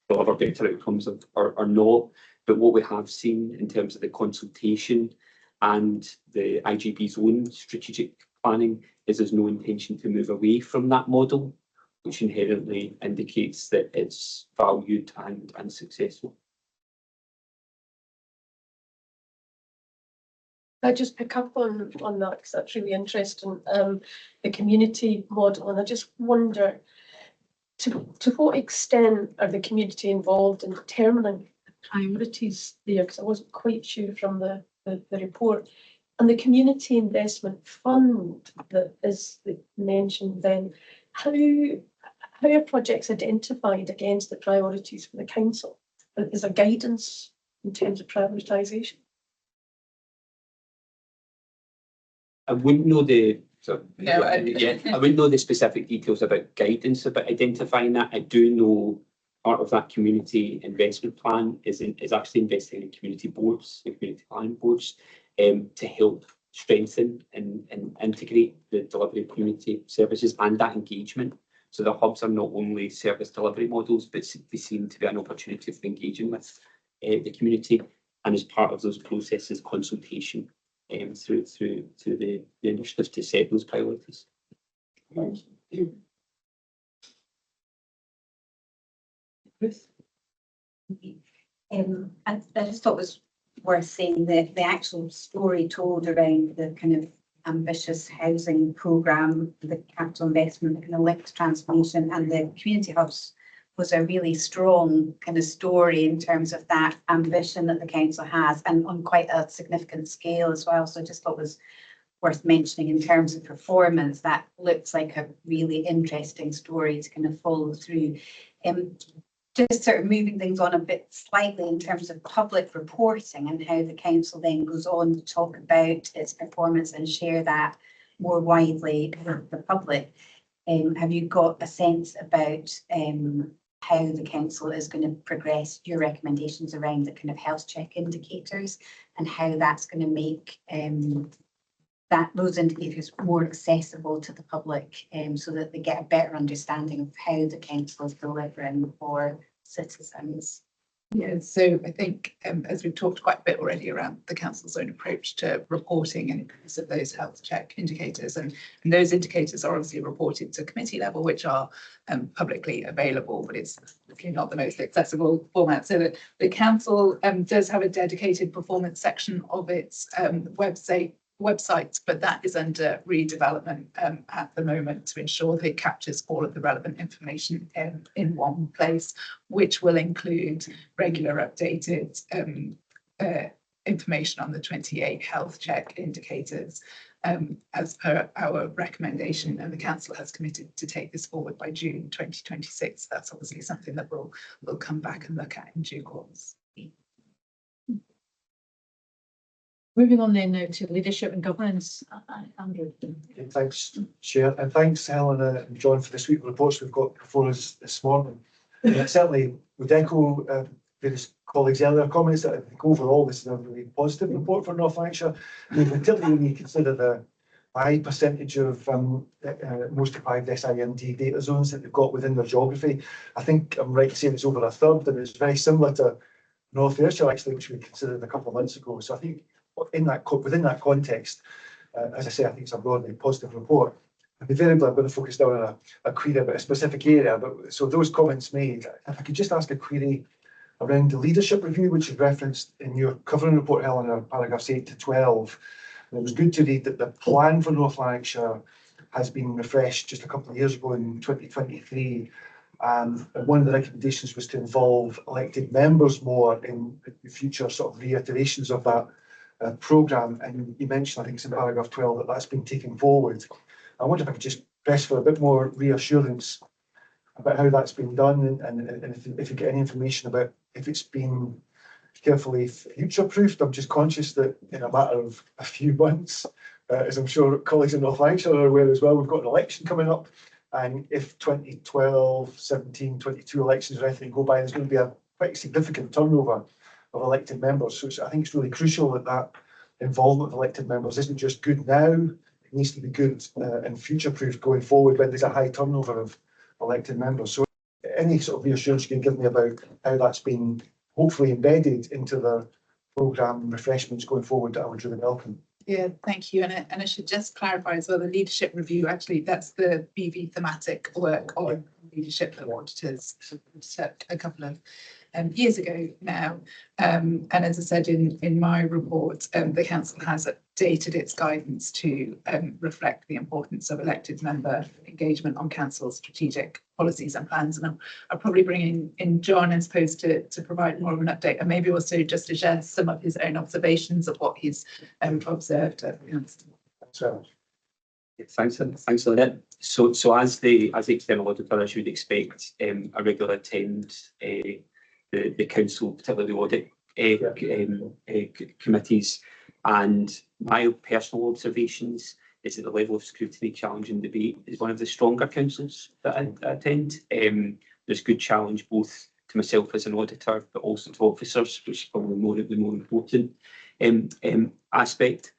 deliver better outcomes or not. But what we have seen in terms of the consultation and the IGB's own strategic planning is there's no intention to move away from that model, which inherently indicates that it's valued and successful. I just pick up on that because that's really interesting, the community model, and I just wonder to what extent are the community involved in determining the priorities there, because I wasn't quite sure from the report. And the community investment fund that is mentioned then, how are projects identified against the priorities for the council? Is there guidance in terms of prioritisation? I wouldn't know I wouldn't know the specific details about guidance about identifying that. I do know part of that community investment plan is actually investing in community boards and community planning boards to help strengthen and integrate the delivery of community services and that engagement. So the hubs are not only service delivery models, but they seem to be an opportunity for engaging with the community, and as part of those processes, consultation through the initiatives to set those priorities. Ruth? I just thought it was worth saying that the actual story told around the kind of ambitious housing programme, the capital investment, the kind of linked transformation and the community hubs was a really strong kind of story in terms of that ambition that the council has, and on quite a significant scale as well. So I just thought it was worth mentioning in terms of performance. That looks like a really interesting story to kind of follow through. Just sort of moving things on a bit slightly in terms of public reporting and how the council then goes on to talk about its performance and share that more widely with the public. Have you got a sense about how the council is going to progress your recommendations around the kind of health check indicators and how that's going to make those indicators more accessible to the public, so that they get a better understanding of how the council is delivering for citizens? Yeah, so I think as we've talked quite a bit already around the council's own approach to reporting and use of those health check indicators, and those indicators are obviously reported to committee level, which are publicly available, but it's not the most accessible format. So that the council does have a dedicated performance section of its websites, but that is under redevelopment at the moment to ensure that it captures all of the relevant information in one place, which will include regular updated information on the 28 health check indicators as per our recommendation, and the council has committed to take this forward by June 2026. That's obviously something that we'll come back and look at in due course. Moving on then now to leadership and governance. Andrew. Thanks, Chair, and thanks Helena and John for the suite of reports we've got before us this morning. Certainly would echo various colleagues' earlier comments that I think overall this is a really positive report for North Lanarkshire, particularly when you consider the high percentage of most deprived SIND data zones that they've got within their geography. I think I'm right to say it's over a third, and it's very similar to North Ayrshire actually, which we considered a couple of months ago. So I think within that context, as I say, I think it's a broadly positive report. And invariably, I'm going to focus down on a query about a specific area. But so those comments made, if I could just ask a query around the leadership review, which you referenced in your covering report, Helen, paragraphs 8 to 12. And it was good to read that the plan for North Lanarkshire has been refreshed just a couple of years ago in 2023. And one of the recommendations was to involve elected members more in the future sort of reiterations of that programme. And you mentioned, I think it's in paragraph 12, that that's been taken forward. I wonder if I could just press for a bit more reassurance about how that's been done, and if you get any information about if it's been carefully future-proofed. I'm just conscious that in a matter of a few months, as I'm sure colleagues in North Lanarkshire are aware as well, we've got an election coming up. And if 2012, 17, 22 elections or anything go by, there's going to be a quite significant turnover of elected members. So I think it's really crucial that that involvement of elected members isn't just good now, it needs to be good and future-proof going forward when there's a high turnover of elected members. So any sort of reassurance you can give me about how that's been hopefully embedded into the programme refreshments going forward, I would really welcome. Yeah, thank you. And I should just clarify as well, the leadership review, actually, that's the BV thematic work on leadership that auditors set a couple of years ago now. And as I said in my report, the council has updated its guidance to reflect the importance of elected member engagement on council's strategic policies and plans. And I'll probably bring in John, as opposed to provide more of an update, and maybe also just to share some of his own observations of what he's observed at the council. Thanks, Lynette. So as the external auditor, as you would expect, I regularly attend the council, particularly the audit committees, and my personal observations is that the level of scrutiny, challenge and debate is one of the stronger councils that I attend. There's good challenge both to myself as an auditor, but also to officers, which is probably the more important aspect.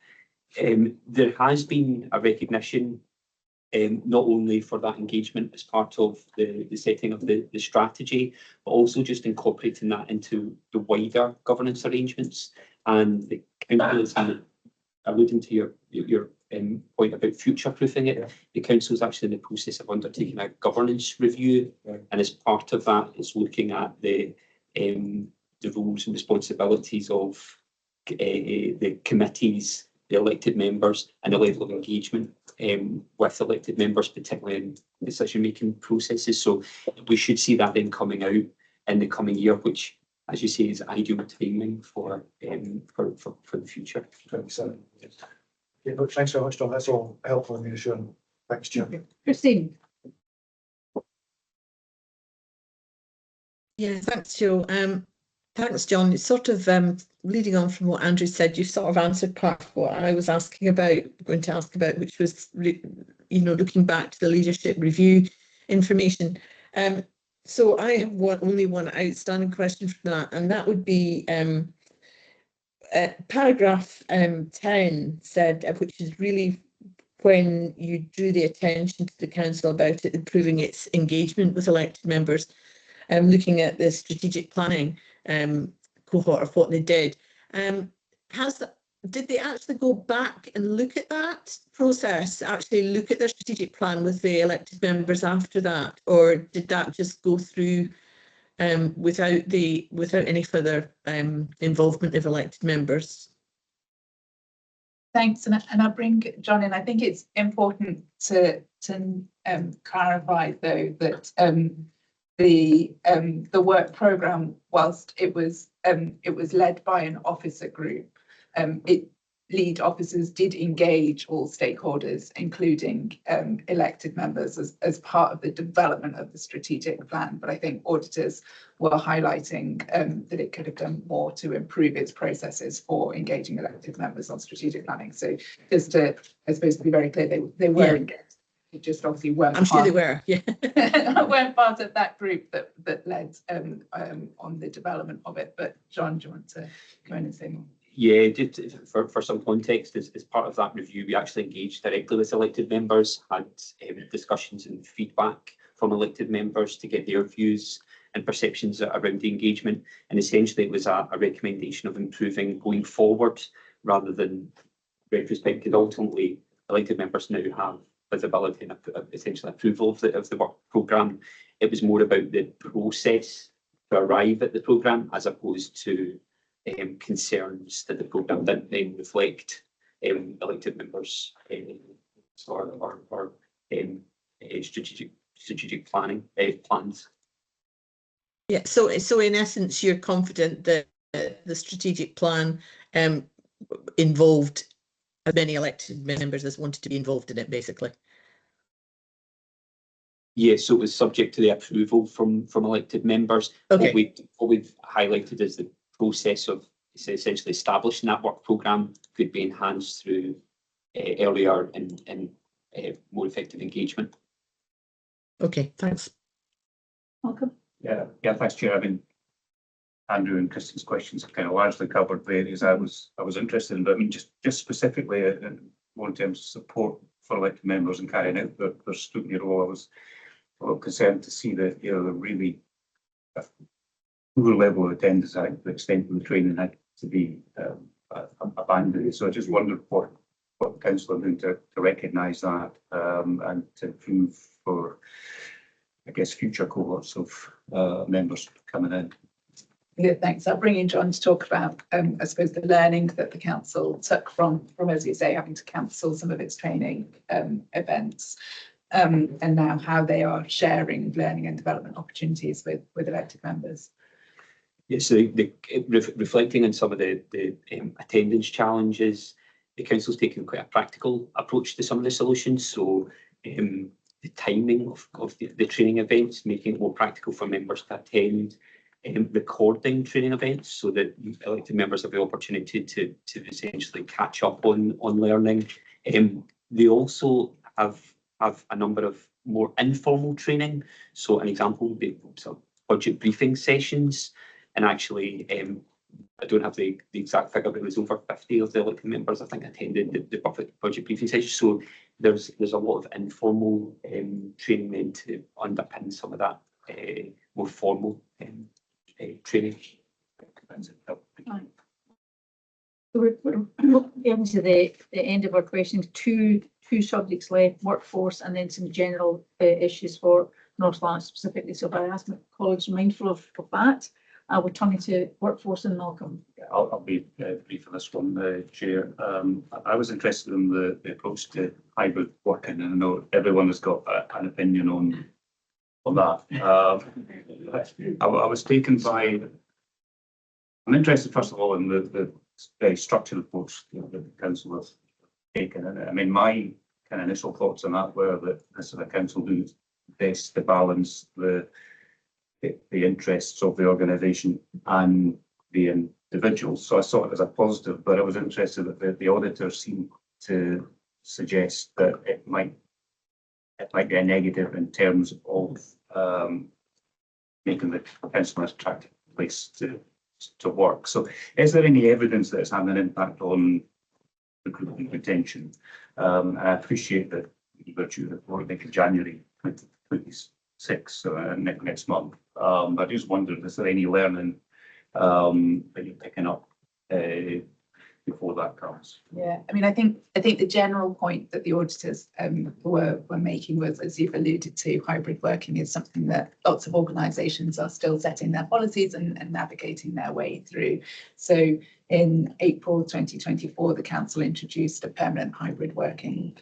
There has been a recognition not only for that engagement as part of the setting of the strategy, but also just incorporating that into the wider governance arrangements. And the council is alluding to your point about future-proofing it. The council is actually in the process of undertaking a governance review, and as part of that, it's looking at the roles and responsibilities of the committees, the elected members, and the level of engagement with elected members, particularly in decision-making processes. So we should see that then coming out in the coming year, which, as you say, is ideal timing for the future. 27. Yeah, but thanks very much, John. That's all helpful and reassuring. Thanks, Jim. Christine. Yeah, thanks, Joe. Thanks, John. It's sort of leading on from what Andrew said. You sort of answered part of what I was going to ask about, which was, looking back to the leadership review information. So I have only one outstanding question from that, and that would be paragraph 10 said, which is really when you drew the attention to the council about it improving its engagement with elected members, looking at the strategic planning cohort of what they did. Did they actually go back and look at that process, actually look at their strategic plan with the elected members after that, or did that just go through without any further involvement of elected members? Thanks, and I'll bring John in. I think it's important to clarify though that the work programme, whilst it was led by an officer group, lead officers did engage all stakeholders, including elected members, as part of the development of the strategic plan. But I think auditors were highlighting that it could have done more to improve its processes for engaging elected members on strategic planning. So just to, I suppose, to be very clear, they were engaged. It just obviously weren't. I'm sure they were. Yeah, weren't part of that group that led on the development of it. But John, do you want to go in and say more? Yeah, just for some context, as part of that review, we actually engaged directly with elected members, had discussions and feedback from elected members to get their views. and perceptions around the engagement. And essentially it was a recommendation of improving going forward rather than retrospect, because ultimately elected members now have visibility and essentially approval of the work programme. It was more about the process to arrive at the programme as opposed to concerns that the programme didn't then reflect elected members or strategic planning plans. Yeah, so in essence, you're confident that the strategic plan involved as many elected members as wanted to be involved in it, basically. Yes, so it was subject to the approval from elected members. Okay. What we've highlighted is the process of essentially establishing that work programme could be enhanced through earlier and more effective engagement. Okay, thanks. Malcolm? Yeah, thanks, Chair. I mean, Andrew and Kristen's questions have kind of largely covered the areas I was interested in, but I mean, just specifically more in terms of support for elected members and carrying out their scrutiny role, I was a little concerned to see that, the really poor level of attendance, the extent of the training had to be abandoned. So I just wondered what the council are doing to recognise that and to improve for, I guess, future cohorts of members coming in. Yeah, thanks. I'll bring in John to talk about, I suppose, the learning that the council took from, as you say, having to cancel some of its training events, and now how they are sharing learning and development opportunities with elected members. Yeah, so reflecting on some of the attendance challenges, the council's taken quite a practical approach to some of the solutions. So the timing of the training events, making it more practical for members to attend, recording training events so that elected members have the opportunity to essentially catch up on learning. They also have a number of more informal training. So an example would be some budget briefing sessions. And actually, I don't have the exact figure, but it was over 50 of the elected members, I think, attended the budget briefing session. So there's a lot of informal training then to underpin some of that more formal training. We're getting to the end of our questions. Two subjects left: workforce and then some general issues for North Lanark specifically. So if I ask my colleagues mindful of that, we're turning to workforce and Malcolm. I'll be brief on this one, Chair. I was interested in the approach to hybrid working, and I know everyone has got an opinion on that. I was taken by. I'm interested, first of all, in the very structured approach that the council has taken. And I mean, my kind of initial thoughts on that were that this is a council doing best to balance the interests of the organisation and the individuals. So I saw it as a positive, but I was interested that the auditors seemed to suggest that it might be a negative in terms of making the council an attractive place to work. So is there any evidence that it's having an impact on recruitment retention? And I appreciate that we're due the report, I think, in January 2026, so next month. But I just wondered, is there any learning that you're picking up before that comes? Yeah, I mean, I think the general point that the auditors were making was, as you've alluded to, hybrid working is something that lots of organisations are still setting their policies and navigating their way through. So in April 2024, the council introduced a permanent hybrid working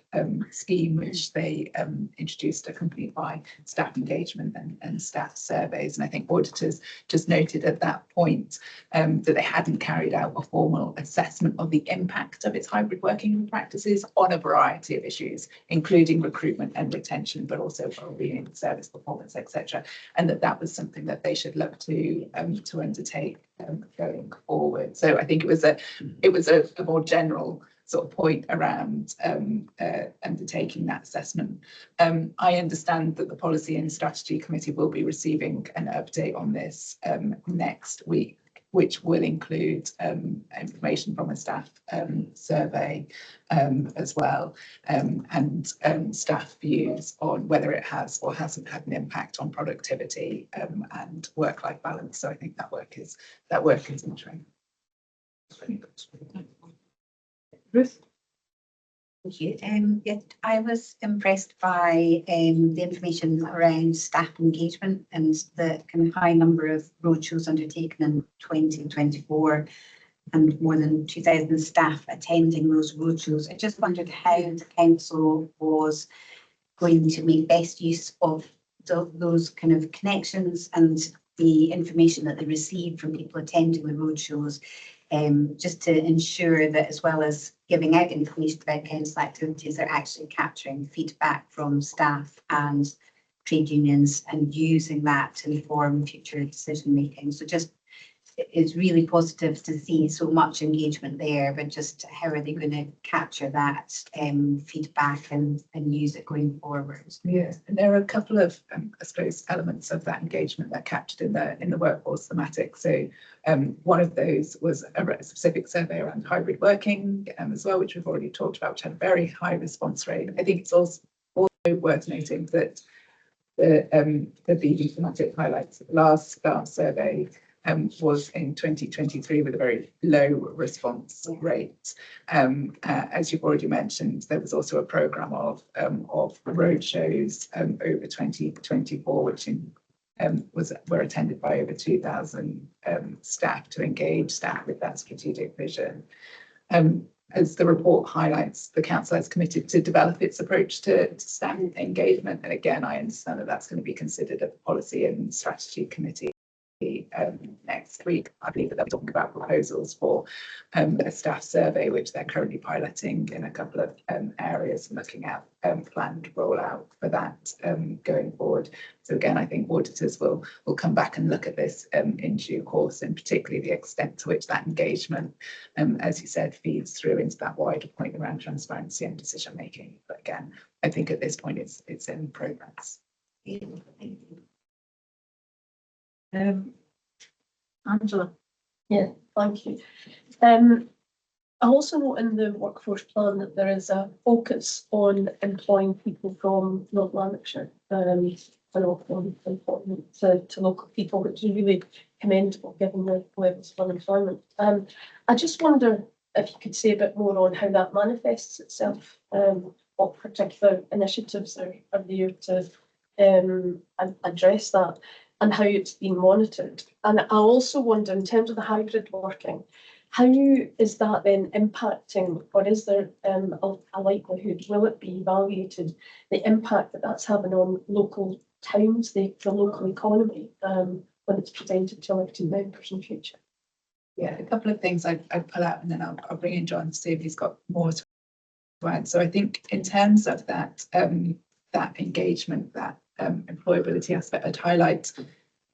scheme, which they introduced accompanied by staff engagement and staff surveys. And I think auditors just noted at that point that they hadn't carried out a formal assessment of the impact of its hybrid working practices on a variety of issues, including recruitment and retention, but also well-being, service performance, etc. And that was something that they should look to undertake going forward. So I think it was a more general sort of point around undertaking that assessment. I understand that the Policy and Strategy Committee will be receiving an update on this next week. which will include information from a staff survey as well, and staff views on whether it has or hasn't had an impact on productivity and work-life balance. So I think that work is in train. Ruth? Thank you. Yeah, I was impressed by the information around staff engagement and the kind of high number of roadshows undertaken in 2024 and more than 2,000 staff attending those roadshows. I just wondered how the council was going to make best use of those kind of connections and the information that they received from people attending the roadshows, just to ensure that, as well as giving out information about council activities, they're actually capturing feedback from staff and trade unions and using that to inform future decision making. So just, it's really positive to see so much engagement there, but just how are they going to capture that feedback and use it going forward? Yeah, and there are a couple of, I suppose, elements of that engagement that are captured in the workforce thematic. So one of those was a specific survey around hybrid working as well, which we've already talked about, which had a very high response rate. I think it's also worth noting that the BD thematic highlights the last survey was in 2023 with a very low response rate. As you've already mentioned, there was also a programme of road shows over 2024, which were attended by over 2,000 staff to engage staff with that strategic vision. As the report highlights, the council has committed to develop its approach to staff engagement. And again, I understand that that's going to be considered at the Policy and Strategy Committee next week. I believe that they'll be talking about proposals for a staff survey, which they're currently piloting in a couple of areas, looking at planned rollout for that going forward. So again, I think auditors will come back and look at this in due course, and particularly the extent to which that engagement, as you said, feeds through into that wider point around transparency and decision making. But again, I think at this point it's in progress. Angela. Yeah, thank you. I also note in the workforce plan that there is a focus on employing people from North Lanarkshire and offering employment to local people, which is really commendable given the levels of unemployment. I just wonder if you could say a bit more on how that manifests itself, what particular initiatives are there to address that, and how it's been monitored. And I also wonder, in terms of the hybrid working, how is that then impacting, or is there a likelihood, will it be evaluated, the impact that that's having on local towns, the local economy, when it's presented to elected members in future? Yeah, a couple of things I'd pull out, and then I'll bring in John to see if he's got more to add. So I think in terms of that engagement, that employability aspect, I'd highlight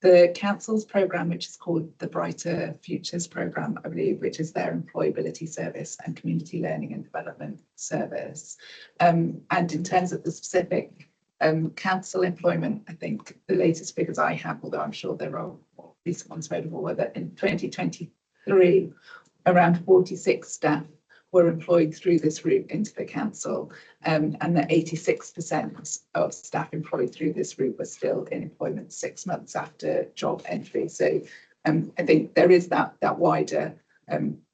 the council's programme, which is called the Brighter Futures programme, I believe, which is their employability service and community learning and development service. And in terms of the specific council employment, I think the latest figures I have, although I'm sure there are more recent ones available, were that in 2023, around 46 staff were employed through this route into the council, and that 86% of staff employed through this route were still in employment 6 months after job entry. So I think there is that wider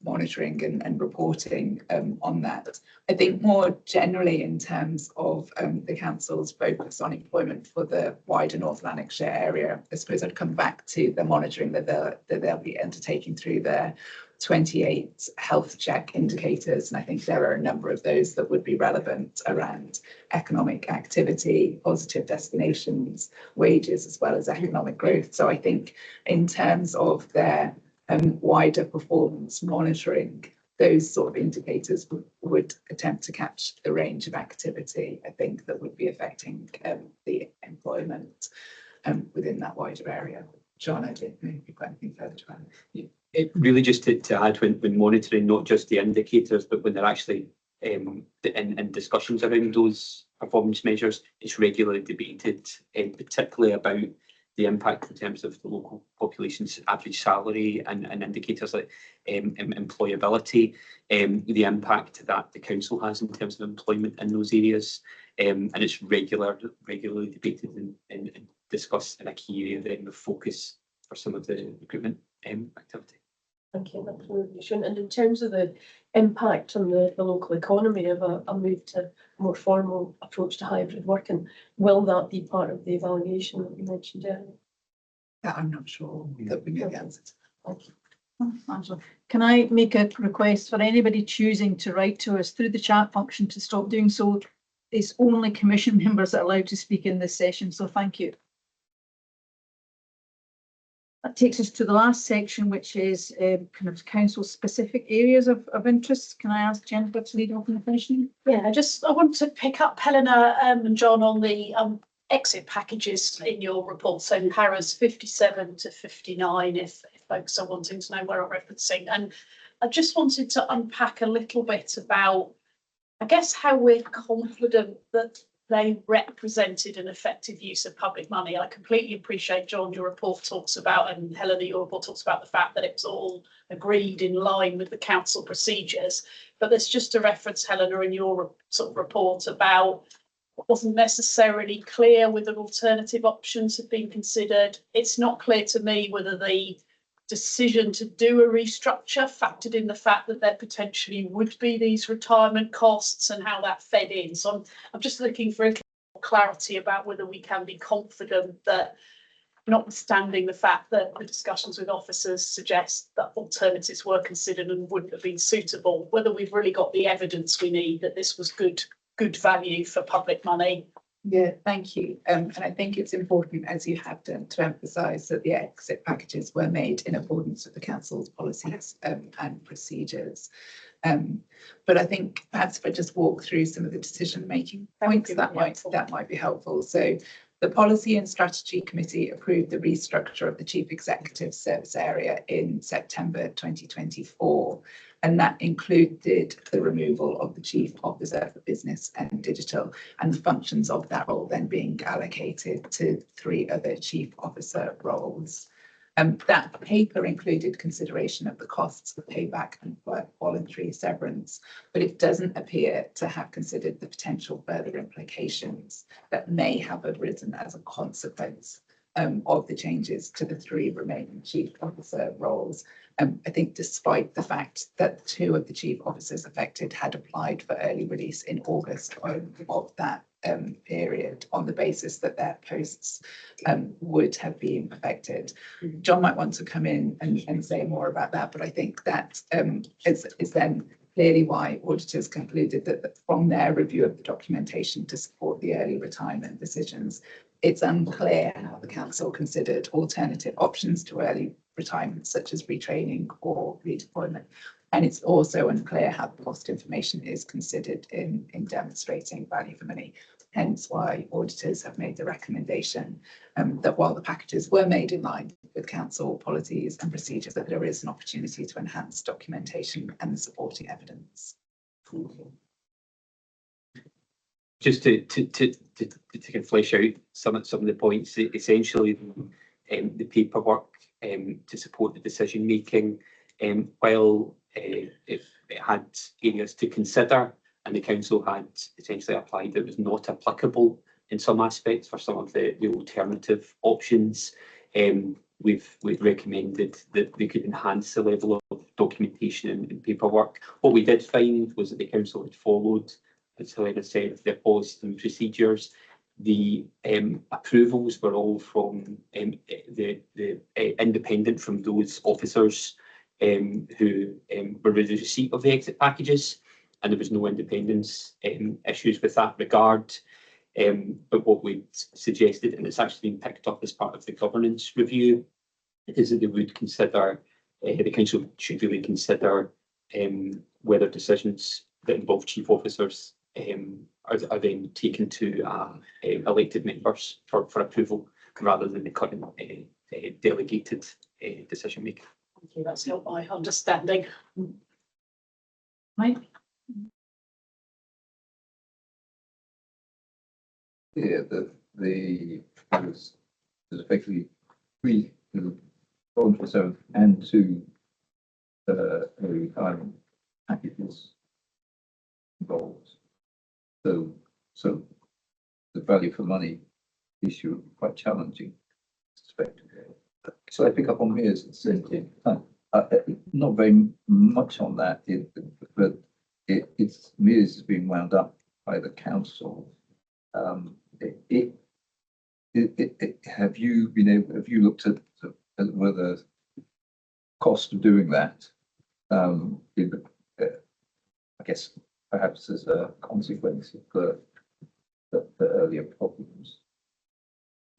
monitoring and reporting on that. I think more generally in terms of the council's focus on employment for the wider North Lanarkshire area, I suppose I'd come back to the monitoring that they'll be undertaking through their 28 health check indicators. And I think there are a number of those that would be relevant around economic activity, positive destinations, wages, as well as economic growth. So I think in terms of their wider performance monitoring, those sort of indicators would attempt to catch the range of activity, I think, that would be affecting the employment within that wider area. John, I don't know if you've got anything further to add. It really just to add, when monitoring not just the indicators, but when they're actually in discussions around those performance measures, it's regularly debated, particularly about the impact in terms of the local population's average salary and indicators like employability, the impact that the council has in terms of employment in those areas. And it's regularly debated and discussed in a key area then of focus for some of the recruitment activity. Thank you, that's really reassuring. And in terms of the impact on the local economy of a move to a more formal approach to hybrid working, will that be part of the evaluation that you mentioned earlier? That I'm not sure that we know the answer to. Thank you. Angela, can I make a request for anybody choosing to write to us through the chat function to stop doing so? It's only commission members that are allowed to speak in this session, so thank you. That takes us to the last section, which is kind of council specific areas of interest. Can I ask Jennifer to lead off in the question? Yeah, I want to pick up Helena and John on the exit packages in your report. So paras 57 to 59, if folks are wanting to know where I'm referencing. And I just wanted to unpack a little bit about, I guess, how we're confident that they represented an effective use of public money. I completely appreciate, John, your report talks about, and Helena, your report talks about the fact that it was all agreed in line with the council procedures. But there's just a reference, Helena, in your sort of report about what wasn't necessarily clear whether alternative options had been considered. It's not clear to me whether the decision to do a restructure factored in the fact that there potentially would be these retirement costs and how that fed in. So I'm just looking for a little more clarity about whether we can be confident that, notwithstanding the fact that the discussions with officers suggest that alternatives were considered and wouldn't have been suitable, whether we've really got the evidence we need that this was good value for public money. Yeah, thank you. And I think it's important, as you have done, to emphasise that the exit packages were made in accordance with the council's policies and procedures. But I think perhaps if I just walk through some of the decision-making points, that might be helpful. So the Policy and Strategy Committee approved the restructure of the Chief Executive Service Area in September 2024. And that included the removal of the Chief Officer for Business and Digital, and the functions of that role then being allocated to 3 other Chief Officer roles. That paper included consideration of the costs of payback and voluntary severance, but it doesn't appear to have considered the potential further implications that may have arisen as a consequence of the changes to the 3 remaining Chief Officer roles. I think despite the fact that 2 of the Chief Officers affected had applied for early release in August of that period on the basis that their posts would have been affected. John might want to come in and say more about that, but I think that is then clearly why auditors concluded that from their review of the documentation to support the early retirement decisions, it's unclear how the council considered alternative options to early retirement, such as retraining or redeployment. And it's also unclear how the cost information is considered in demonstrating value for money. Hence why auditors have made the recommendation that while the packages were made in line with council policies and procedures, that there is an opportunity to enhance documentation and the supporting evidence. Just to flesh out some of the points, essentially the paperwork to support the decision making, while if it had areas to consider and the council had essentially applied that it was not applicable in some aspects for some of the alternative options, we've recommended that they could enhance the level of documentation and paperwork. What we did find was that the council had followed, as Helena said, their policies and procedures. The approvals were all from the independent from those officers who were with the receipt of the exit packages, and there was no independence issues with that regard. But what we suggested, and it's actually been picked up as part of the governance review, is that they would consider, the council should really consider whether decisions that involve chief officers are then taken to elected members for approval rather than the current delegated decision making. Thank you, that's helped my understanding. Mike? Yeah, the proposed there's effectively 3 to voluntary service and 2 early retirement packages involved. So the value for money issue would be quite challenging, I suspect. So I pick up on Mia's not very much on that, but it's Mia's has been wound up by the council. Have you looked at whether cost of doing that? I guess perhaps as a consequence of the earlier problems.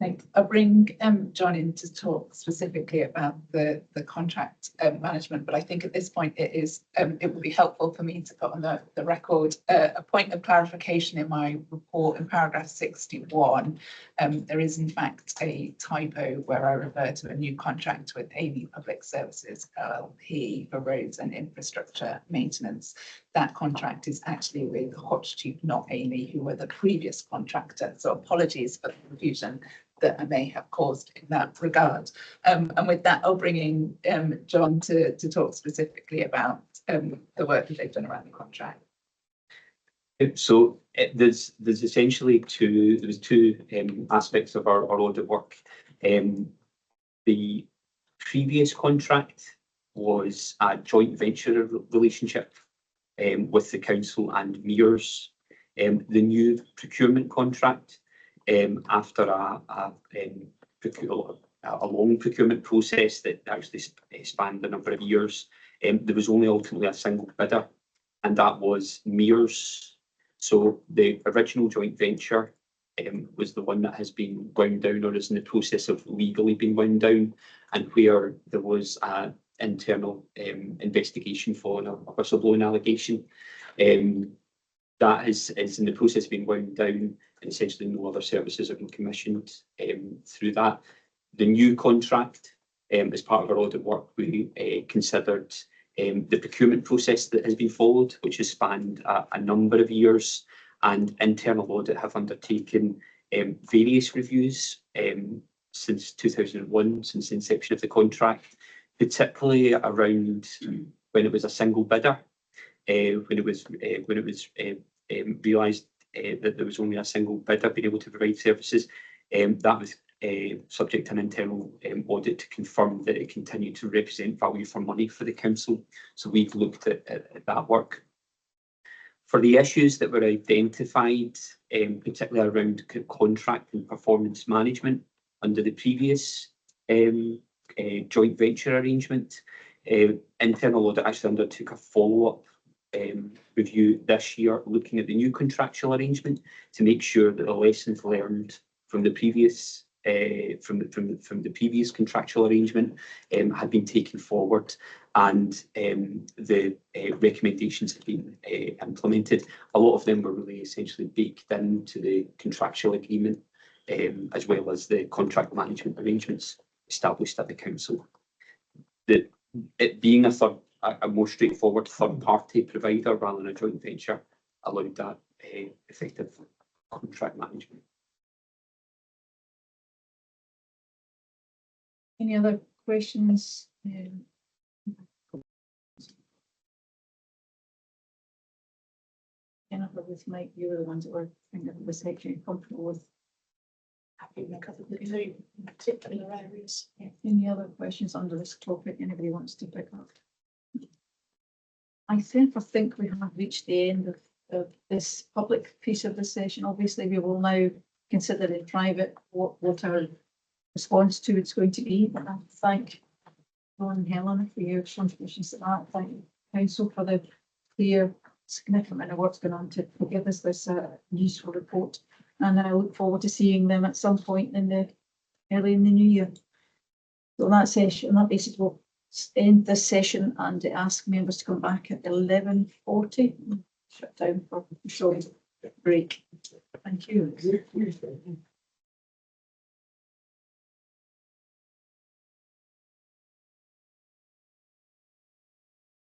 Thanks. I'll bring John in to talk specifically about the contract management, but I think at this point it would be helpful for me to put on the record a point of clarification in my report in paragraph 61. There is in fact a typo where I refer to a new contract with Amy Public Services LLP for roads and infrastructure maintenance. That contract is actually with Hotchtube, not Amy, who were the previous contractor. So apologies for the confusion that I may have caused in that regard. And with that, I'll bring in John to talk specifically about the work that they've done around the contract. So there's essentially two aspects of our audit work. The previous contract was a joint venture relationship with the council and Mears. The new procurement contract, after a long procurement process that actually spanned a number of years, there was only ultimately a single bidder, and that was Mears. So the original joint venture was the one that has been wound down or is in the process of legally being wound down, and where there was an internal investigation following a whistleblowing allegation. That is in the process of being wound down, and essentially no other services have been commissioned through that. The new contract, as part of our audit work, we considered the procurement process that has been followed, which has spanned a number of years, and internal audit have undertaken various reviews since 2001, since the inception of the contract, particularly around when it was a single bidder, when it was realised that there was only a single bidder being able to provide services. That was subject to an internal audit to confirm that it continued to represent value for money for the council. So we've looked at that work. For the issues that were identified, particularly around contract and performance management under the previous joint venture arrangement, internal audit actually undertook a follow-up review this year, looking at the new contractual arrangement to make sure that the lessons learned from the previous from the previous contractual arrangement had been taken forward, and the recommendations have been implemented. A lot of them were really essentially baked into the contractual agreement, as well as the contract management arrangements established at the council. It being a more straightforward third-party provider rather than a joint venture allowed that effective contract management. Any other questions? Jennifer, with Mike, you were the ones that were thinking of this section comfortable with. Happy with the two particular areas. Any other questions under this topic anybody wants to pick up? I think we have reached the end of this public piece of the session. Obviously, we will now consider in private what our response to it's going to be. But I thank Ron and Helena for your contributions to that. Thank you, Council, for the clear, significant amount of work's going on to give us this useful report. And I look forward to seeing them at some point early in the new year. So that session, that basically will end this session and ask members to come back at 11:40. Shut down for a short break. Thank you.